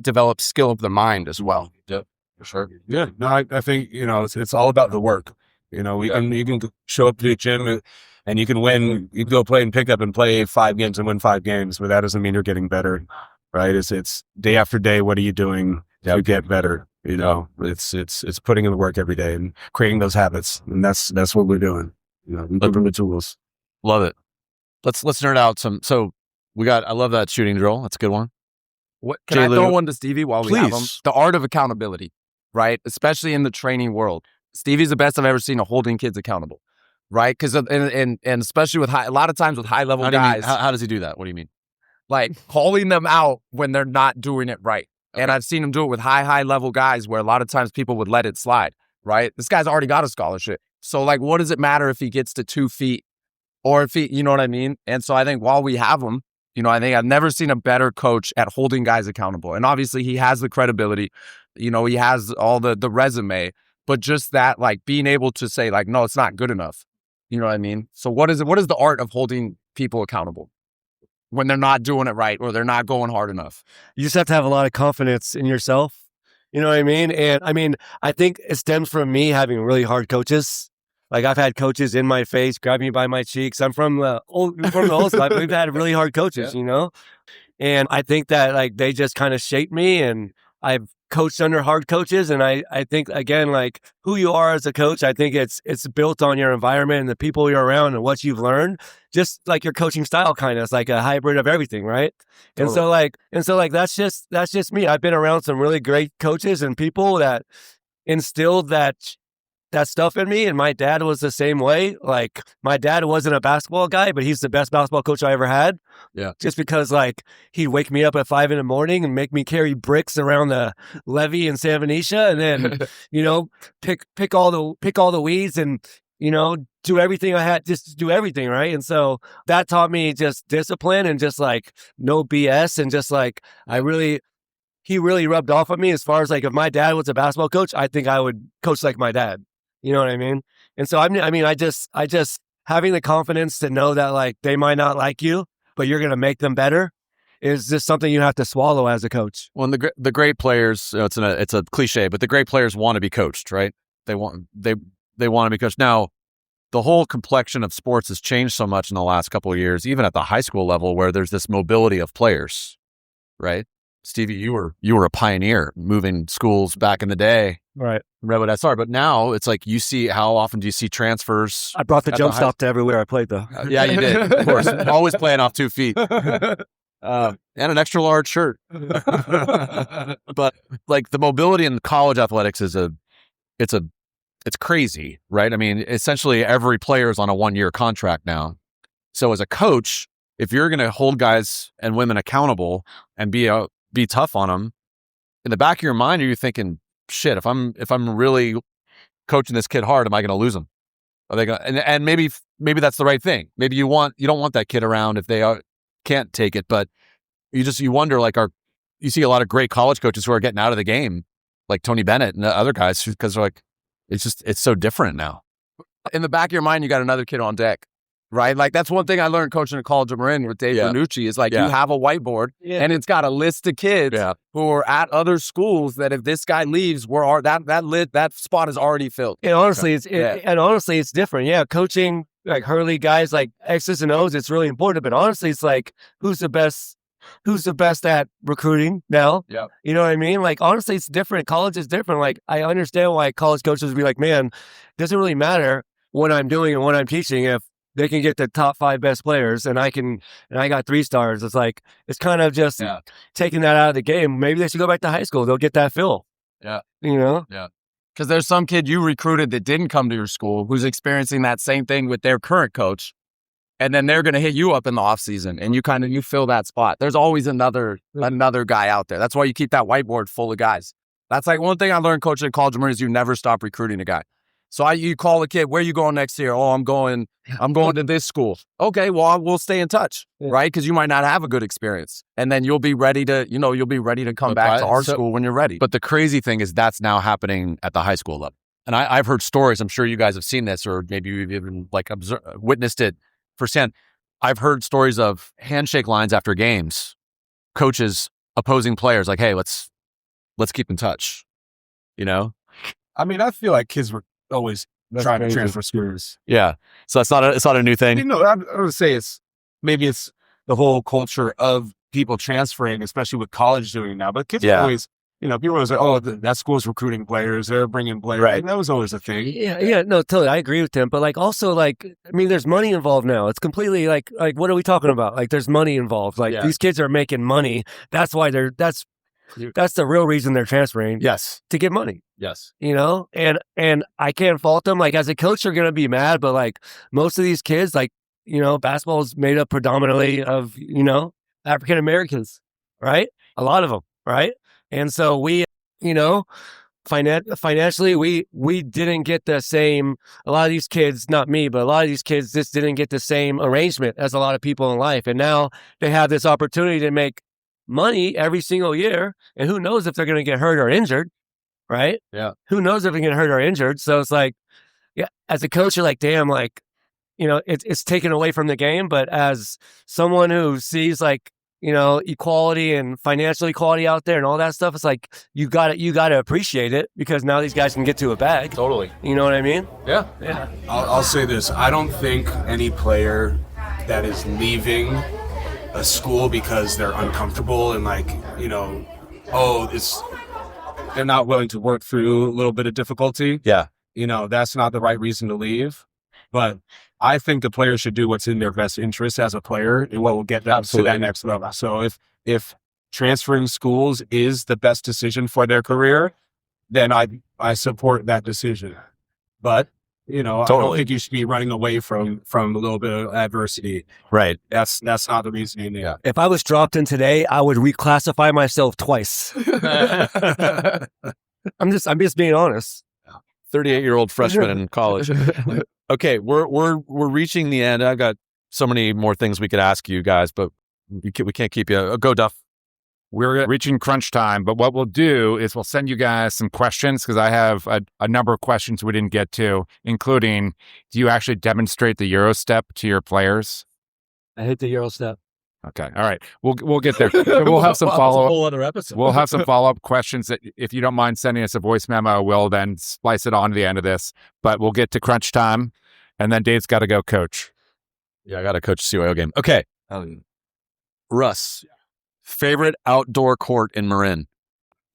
develop skill of the mind as well. Yep. For sure. Yeah. No, I think, it's all about the work. You can show up to the gym and you can win. You can go play and pick up and play 5 games and win 5 games, but that doesn't mean you're getting better, right? It's day after day. What are you doing to get better? It's putting in the work every day and creating those habits, and that's what we're doing. Improving the tools. Love it. Let's nerd out some. So I love that shooting drill. That's a good one. Can I throw one to Stevie while we have him? Please. The art of accountability, right? Especially in the training world. Stevie's the best I've ever seen at holding kids accountable, right? Because and especially with a lot of times with high level guys. How does he do that? What do you mean? Like calling them out when they're not doing it right. Okay. And I've seen him do it with high level guys where a lot of times people would let it slide, right? This guy's already got a scholarship. So, like, what does it matter if he gets to 2 feet or if he, you know what I mean? And so I think while we have him, I think I've never seen a better coach at holding guys accountable. And obviously he has the credibility, he has all the resume, but just that, like, being able to say, like, no, it's not good enough. You know what I mean? So what is the art of holding people accountable when they're not doing it right or they're not going hard enough? You just have to have a lot of confidence in yourself. You know what I mean? And I think it stems from me having really hard coaches. Like, I've had coaches in my face, grab me by my cheeks. I'm from the old school. We've had really hard coaches, And I think that, like, they just kind of shaped me, and I've coached under hard coaches. And I think, again, like, who you are as a coach, I think it's built on your environment and the people you're around and what you've learned. Just like your coaching style, kind of, it's like a hybrid of everything, right? Totally. And so that's just me. I've been around some really great coaches and people that instilled that stuff in me. And my dad was the same way. Like, my dad wasn't a basketball guy, but he's the best basketball coach I ever had. Yeah. Just because, like, he'd wake me up at 5 a.m. and make me carry bricks around the levee in San Venetia, and then, pick all the weeds and, do everything I had, just do everything. Right. And so that taught me just discipline and just, like, no BS. And just, like, he really rubbed off on me as far as, like, if my dad was a basketball coach, I think I would coach like my dad. You know what I mean? And so, I just having the confidence to know that, like, they might not like you, but you're going to make them better is just something you have to swallow as a coach. Well, and the great players, it's a cliche, but the great players want to be coached, right? They want to be coached. Now, the whole complexion of sports has changed so much in the last couple of years, even at the high school level, where there's this mobility of players, right? Stevie, you were a pioneer moving schools back in the day. Right. Redwood SR, but now it's like how often do you see transfers? I brought the jump stop to everywhere I played, though. Yeah, you did, of course. Always playing off 2 feet. And an extra large shirt. But like the mobility in college athletics it's crazy, right? I mean, essentially every player is on a 1-year contract now. So as a coach, if you're going to hold guys and women accountable and be tough on them, in the back of your mind, are you thinking, shit, if I'm really coaching this kid hard, am I going to lose him? Are they going and maybe that's the right thing. Maybe you don't want that kid around if they can't take it, but you wonder, like, you see a lot of great college coaches who are getting out of the game, like Tony Bennett and the other guys, because they're like, it's so different now. In the back of your mind, you got another kid on deck, right? Like, that's one thing I learned coaching at College of Marin with Dave Bernucci is like, you have a whiteboard and it's got a list of kids who are at other schools that if this guy leaves, that spot is already filled. And honestly, it's different. Yeah, coaching like Hurley guys like X's and O's, it's really important. But honestly, it's like, who's the best at recruiting now? Yeah. You know what I mean? Like, honestly, it's different. College is different. Like, I understand why college coaches would be like, man, it doesn't really matter what I'm doing and what I'm teaching if they can get the top 5 best players and I got 3 stars. It's like, it's kind of just taking that out of the game. Maybe they should go back to high school. They'll get that feel. Yeah. You know? Yeah. Because there's some kid you recruited that didn't come to your school who's experiencing that same thing with their current coach. And then they're going to hit you up in the off season and you fill that spot. There's always another guy out there. That's why you keep that whiteboard full of guys. That's like one thing I learned coaching at College of Marin is you never stop recruiting a guy. So you call a kid, where are you going next year? Oh, I'm going to this school. Okay, well, we'll stay in touch, right? Because you might not have a good experience. And then you'll be ready to come back to our school when you're ready. But the crazy thing is that's now happening at the high school level. And I've heard stories, I'm sure you guys have seen this, or maybe you've even witnessed it firsthand. I've heard stories of handshake lines after games, coaches opposing players like, hey, let's keep in touch, you know? I mean, I feel like kids were always trying to transfer schools. Yeah. So it's not a new thing. You know, I would say it's the whole culture of people transferring, especially with college doing it now. But kids are always, people always say, oh, that school's recruiting players. They're bringing players. Right. And that was always a thing. Yeah. No, totally. I agree with him. But like, also like, I mean, there's money involved now. It's completely like, what are we talking about? Like, there's money involved. Like these kids are making money. That's why that's the real reason they're transferring. Yes. To get money. Yes. And I can't fault them. Like, as a coach, you're going to be mad, but like most of these kids, like, basketball is made up predominantly of, African Americans, right? A lot of them, right? And so we, financially, we didn't get the same, a lot of these kids, not me, but a lot of these kids just didn't get the same arrangement as a lot of people in life. And now they have this opportunity to make money every single year. And who knows if they're going to get hurt or injured, right? Yeah. Who knows if they're going to get hurt or injured? So it's like, as a coach, you're like, damn, like, it's taken away from the game. But as someone who sees like, equality and financial equality out there and all that stuff, it's like, you got to appreciate it because now these guys can get to a bag. Totally. You know what I mean? Yeah. Yeah. I'll say this. I don't think any player that is leaving a school because they're uncomfortable and like, they're not willing to work through a little bit of difficulty. Yeah. That's not the right reason to leave. But I think the player should do what's in their best interest as a player and what will get them to that next level. So if transferring schools is the best decision for their career, then I support that decision. But, I don't think you should be running away from a little bit of adversity. Right. That's not the reasoning there. If I was dropped in today, I would reclassify myself twice. I'm just being honest. 38-year-old freshman in college. Okay, we're reaching the end. I've got so many more things we could ask you guys, but we can't keep you. Go, Duff. We're reaching crunch time, but what we'll do is we'll send you guys some questions because I have a number of questions we didn't get to, including, do you actually demonstrate the Euro step to your players? I hate the Euro step. Okay. All right. We'll get there. We'll have some follow-up. Whole other episode. We'll have some follow-up questions that if you don't mind sending us a voice memo, we'll then splice it on to the end of this. But we'll get to crunch time. And then Dave's got to go coach. Yeah, I got to coach a CYO game. Okay. Russ, favorite outdoor court in Marin?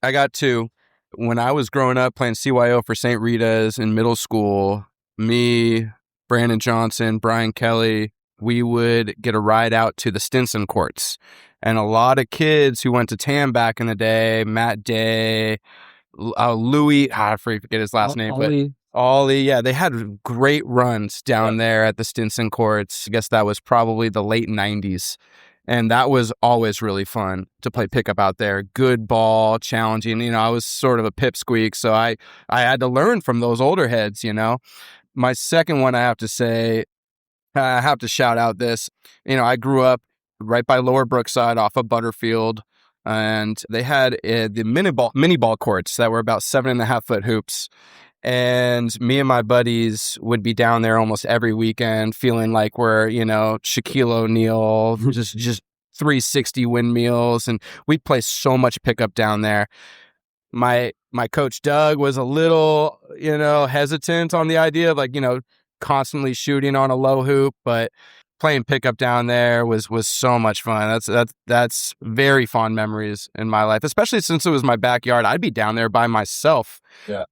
I got two. When I was growing up playing CYO for St. Rita's in middle school, me, Brandon Johnson, Brian Kelly, we would get a ride out to the Stinson courts. And a lot of kids who went to TAM back in the day, Matt Day, Louis, I forget his last name, but Ollie, yeah, they had great runs down there at the Stinson courts. I guess that was probably the late 90s. And that was always really fun to play pickup out there. Good ball, challenging. I was sort of a pipsqueak, so I had to learn from those older heads, My second one, I have to say, I have to shout out this. I grew up right by Lower Brookside off of Butterfield, and they had the mini ball courts that were about 7.5 foot hoops. And me and my buddies would be down there almost every weekend feeling like we're, Shaquille O'Neal, just 360 windmills. And we'd play so much pickup down there. My coach, Doug, was a little, hesitant on the idea of constantly shooting on a low hoop, but playing pickup down there was so much fun. That's very fond memories in my life, especially since it was my backyard. I'd be down there by myself,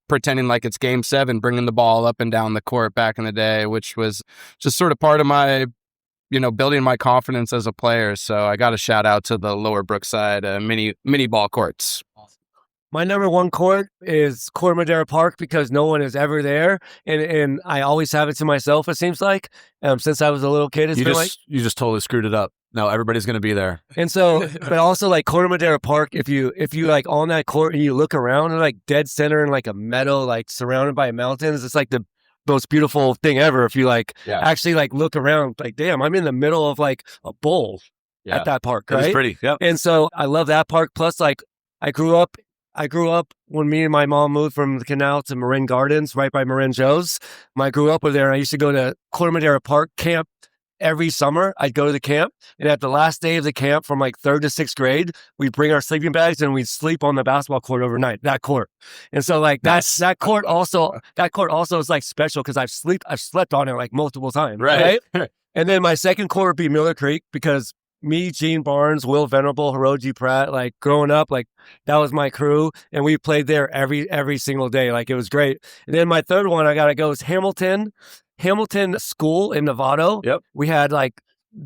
pretending like it's game 7, bringing the ball up and down the court back in the day, which was just sort of part of my, building my confidence as a player. So I got a shout out to the Lower Brookside mini ball courts. My number one court is Corte Madera Park because no one is ever there, and I always have it to myself. It seems like since I was a little kid, You just totally screwed it up. No, everybody's going to be there. And so, but also like Corte Madera Park, if you like on that court and you look around and like dead center in like a meadow, like surrounded by mountains, it's like the most beautiful thing ever. If you actually like look around, like damn, I'm in the middle of like a bowl at that park, right? It's pretty. Yep. And so I love that park. Plus, like I grew up when me and my mom moved from the canal to Marin Gardens, right by Marin Joe's. I grew up with there. I used to go to Corte Madera Park camp every summer. I'd go to the camp, and at the last day of the camp from like 3rd to 6th grade, we'd bring our sleeping bags and we'd sleep on the basketball court overnight, that court. And so like that court also is like special because I've slept on it like multiple times. Right? And then my second court would be Miller Creek because me, Gene Barnes, Will Venerable, Hiroji Pratt, like growing up, like that was my crew. And we played there every single day. Like it was great. And then my third one I got to go is Hamilton School in Novato. Yep. We had like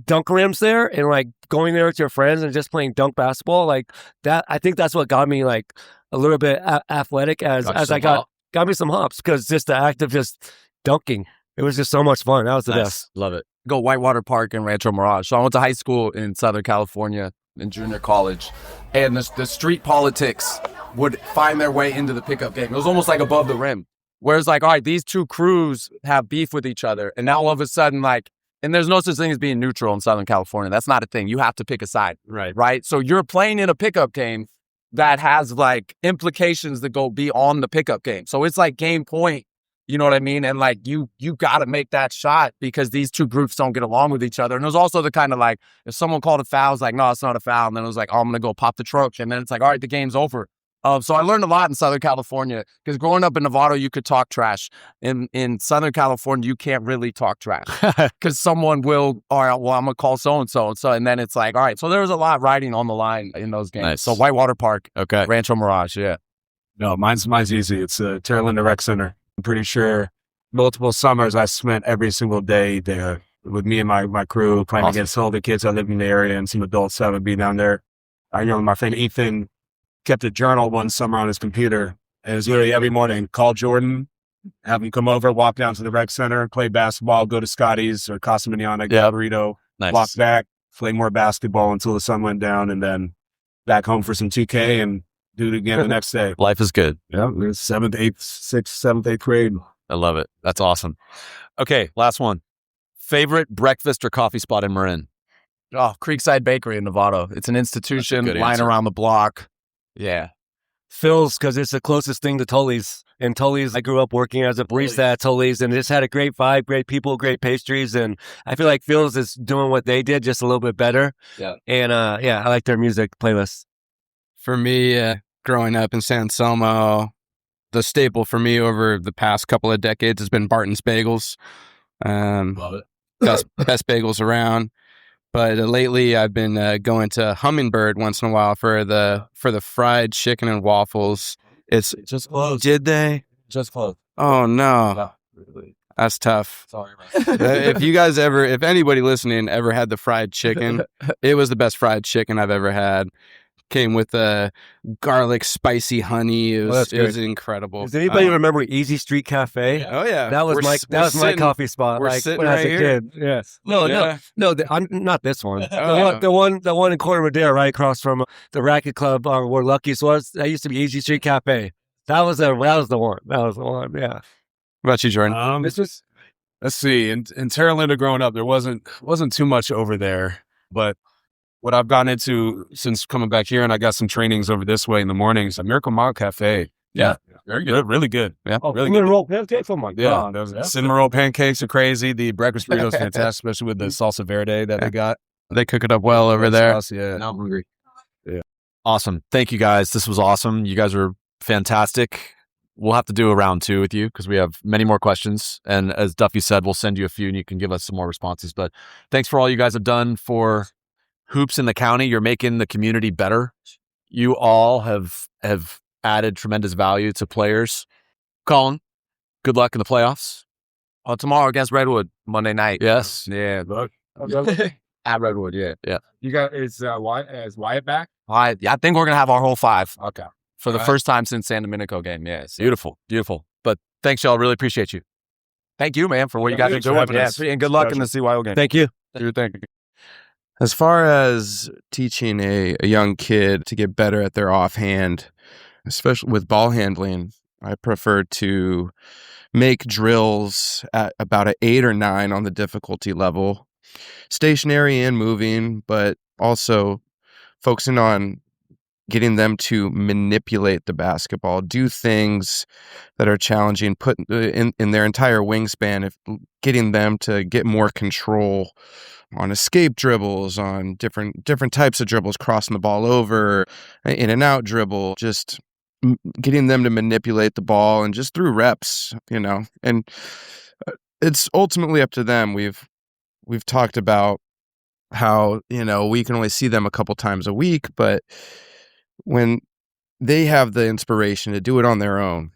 dunk rims there and like going there with your friends and just playing dunk basketball like that. I think that's what got me like a little bit athletic as I got me some hops because just the act of just dunking. It was just so much fun. That was the best. Love it. Go Whitewater Park and Rancho Mirage. So I went to high school in Southern California in junior college, and the street politics would find their way into the pickup game. It was almost like above the rim. Whereas like, all right, these two crews have beef with each other, and now all of a sudden and there's no such thing as being neutral in Southern California. That's not a thing. You have to pick a side. Right? So you're playing in a pickup game that has like implications that go beyond the pickup game. So it's like game point. You know what I mean? And like you got to make that shot because these two groups don't get along with each other. And it was also the kind of like, if someone called a foul, it's like, no, it's not a foul. And then it was like, oh, I'm going to go pop the trunk. And then it's like, all right, the game's over. So I learned a lot in Southern California because growing up in Nevada, you could talk trash. In Southern California, you can't really talk trash because someone will, all right, well, I'm going to call so-and-so. And then it's like, all right. So there was a lot riding on the line in those games. Nice. So Whitewater Park, okay, Rancho Mirage, yeah. No, mine's easy. It's Terralinda Rec Center. I'm pretty sure multiple summers I spent every single day there with me and my crew playing against all the kids that live in the area and some adults that would be down there. I know my friend Ethan kept a journal one summer on his computer. And it was literally every morning, call Jordan, have him come over, walk down to the rec center, play basketball, go to Scotty's or Casa Manana, get a burrito, walk back, play more basketball until the sun went down, and then back home for some 2K and do it again the next day. Life is good. Yeah, it was 7th, 8th, 6th, 7th, 8th grade. I love it. That's awesome. Okay, last one. Favorite breakfast or coffee spot in Marin? Oh, Creekside Bakery in Novato. It's an institution, lying around the block. Yeah. Phil's, because it's the closest thing to Tully's. And Tully's, I grew up working as a barista at Tully's, and it's had a great vibe, great people, great pastries. And I feel like Phil's is doing what they did, just a little bit better. Yeah. And I like their music playlist. For me, growing up in San Selmo, the staple for me over the past couple of decades has been Barton's Bagels. Love it. Best bagels around. But lately, I've been going to Hummingbird once in a while for the fried chicken and waffles. It's Just close. Did they? Just close. Oh no, No, really. that's tough. Sorry, If anybody listening ever had the fried chicken, it was the best fried chicken I've ever had. Came with garlic, spicy honey. It was incredible. Does anybody remember Easy Street Cafe? Oh yeah, That was my coffee spot. we're Like sitting when I was right a here. kid. Yes. No, Yeah. I'm not this one. Oh. The one in Corner Madera, right across from the Racket Club, where Lucky's was. That used to be Easy Street Cafe. That was the one. That was the one. Yeah. What about you, Jordan? This was, let's see. In Terra Linda growing up, there wasn't too much over there. But what I've gotten into since coming back here, and I got some trainings over this way in the mornings, a Miracle Mile Cafe. Yeah, very good, really good. Yeah, really cinnamon good. roll pancakes. Oh my god. Cinnamon roll pancakes are crazy. The breakfast burrito is fantastic, especially with the salsa verde that they got. They cook it up well over there. Sauce, yeah. Now I'm hungry. Yeah. Awesome. Thank you guys. This was awesome. You guys are fantastic. We'll have to do a round 2 with you because we have many more questions. And as Duffy said, we'll send you a few and you can give us some more responses. But thanks for all you guys have done for hoops in the county. You're making the community better. You all have added tremendous value to players. Colin, good luck in the playoffs. Tomorrow against Redwood, Monday night. Yes. Yeah. Look, At Redwood, yeah. you got is Wyatt back? I think we're going to have our whole 5 Okay. for the first time since San Domenico game. Yeah. So Beautiful. Beautiful. But thanks, y'all. Really appreciate you. thank you, man, for what you guys are Thanks for doing. having Yeah, us. and good luck in the CYO game. Thank you. As far as teaching a young kid to get better at their offhand, especially with ball handling, I prefer to make drills at about an 8 or 9 on the difficulty level, stationary and moving, but also focusing on getting them to manipulate the basketball, do things that are challenging, put in their entire wingspan, getting them to get more control on escape dribbles, on different types of dribbles, crossing the ball over, in and out dribble, just getting them to manipulate the ball and just through reps, and it's ultimately up to them. We've talked about how, we can only see them a couple times a week, but when they have the inspiration to do it on their own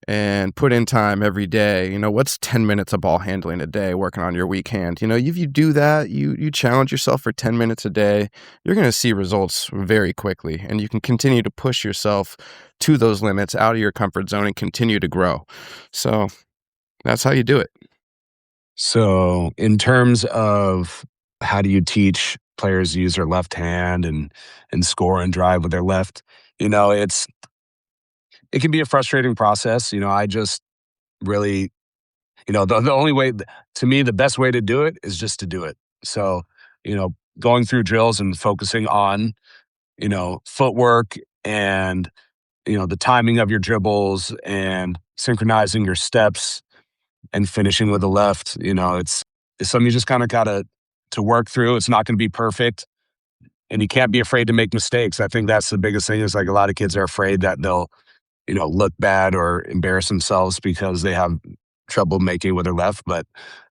and put in time every day, what's 10 minutes of ball handling a day working on your weak hand? If you do that, you challenge yourself for 10 minutes a day, you're going to see results very quickly, and you can continue to push yourself to those limits out of your comfort zone and continue to grow. So that's how you do it. So in terms of how do you teach players to use their left hand and score and drive with their left, it can be a frustrating process. I just really, the only way, to me, the best way to do it is just to do it. So, going through drills and focusing on, footwork and, the timing of your dribbles and synchronizing your steps and finishing with the left, it's something you just kind of got to work through. It's not going to be perfect, and you can't be afraid to make mistakes. I think that's the biggest thing, is like a lot of kids are afraid that they'll, look bad or embarrass themselves because they have trouble making with their left. But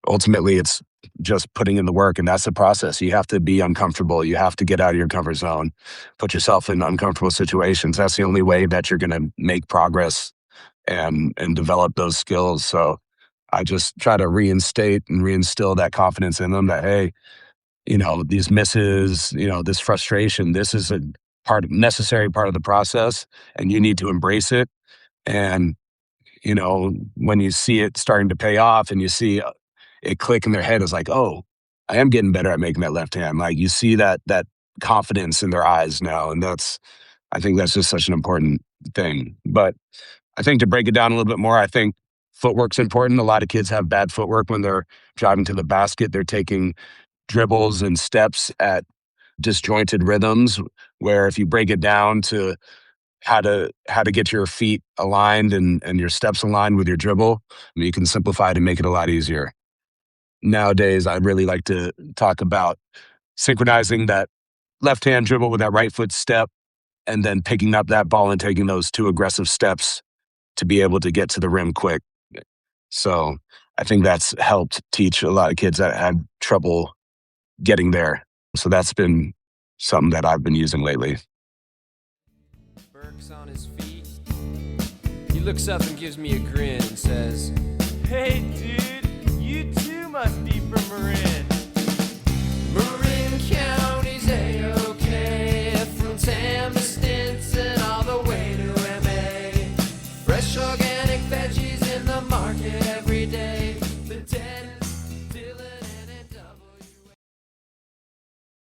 ultimately, it's just putting in the work, and that's the process. You have to be uncomfortable. You have to get out of your comfort zone, put yourself in uncomfortable situations. That's the only way that you're going to make progress and develop those skills. So I just try to reinstate and reinstill that confidence in them that, hey, these misses, this frustration, this is a necessary part of the process, and you need to embrace it. And, when you see it starting to pay off and you see it click in their head, it's like, oh, I am getting better at making that left hand. Like, you see that confidence in their eyes now. And I think that's just such an important thing. But I think to break it down a little bit more, I think footwork's important. A lot of kids have bad footwork when they're driving to the basket. They're taking dribbles and steps at disjointed rhythms, where if you break it down to how to get your feet aligned and your steps aligned with your dribble, you can simplify it and make it a lot easier. Nowadays, I really like to talk about synchronizing that left-hand dribble with that right foot step, and then picking up that ball and taking those 2 aggressive steps to be able to get to the rim quick. So I think that's helped teach a lot of kids that had trouble getting there. So that's been something that I've been using lately. Burke's on his feet. He looks up and gives me a grin and says, "Hey, dude, you too must be from Marin."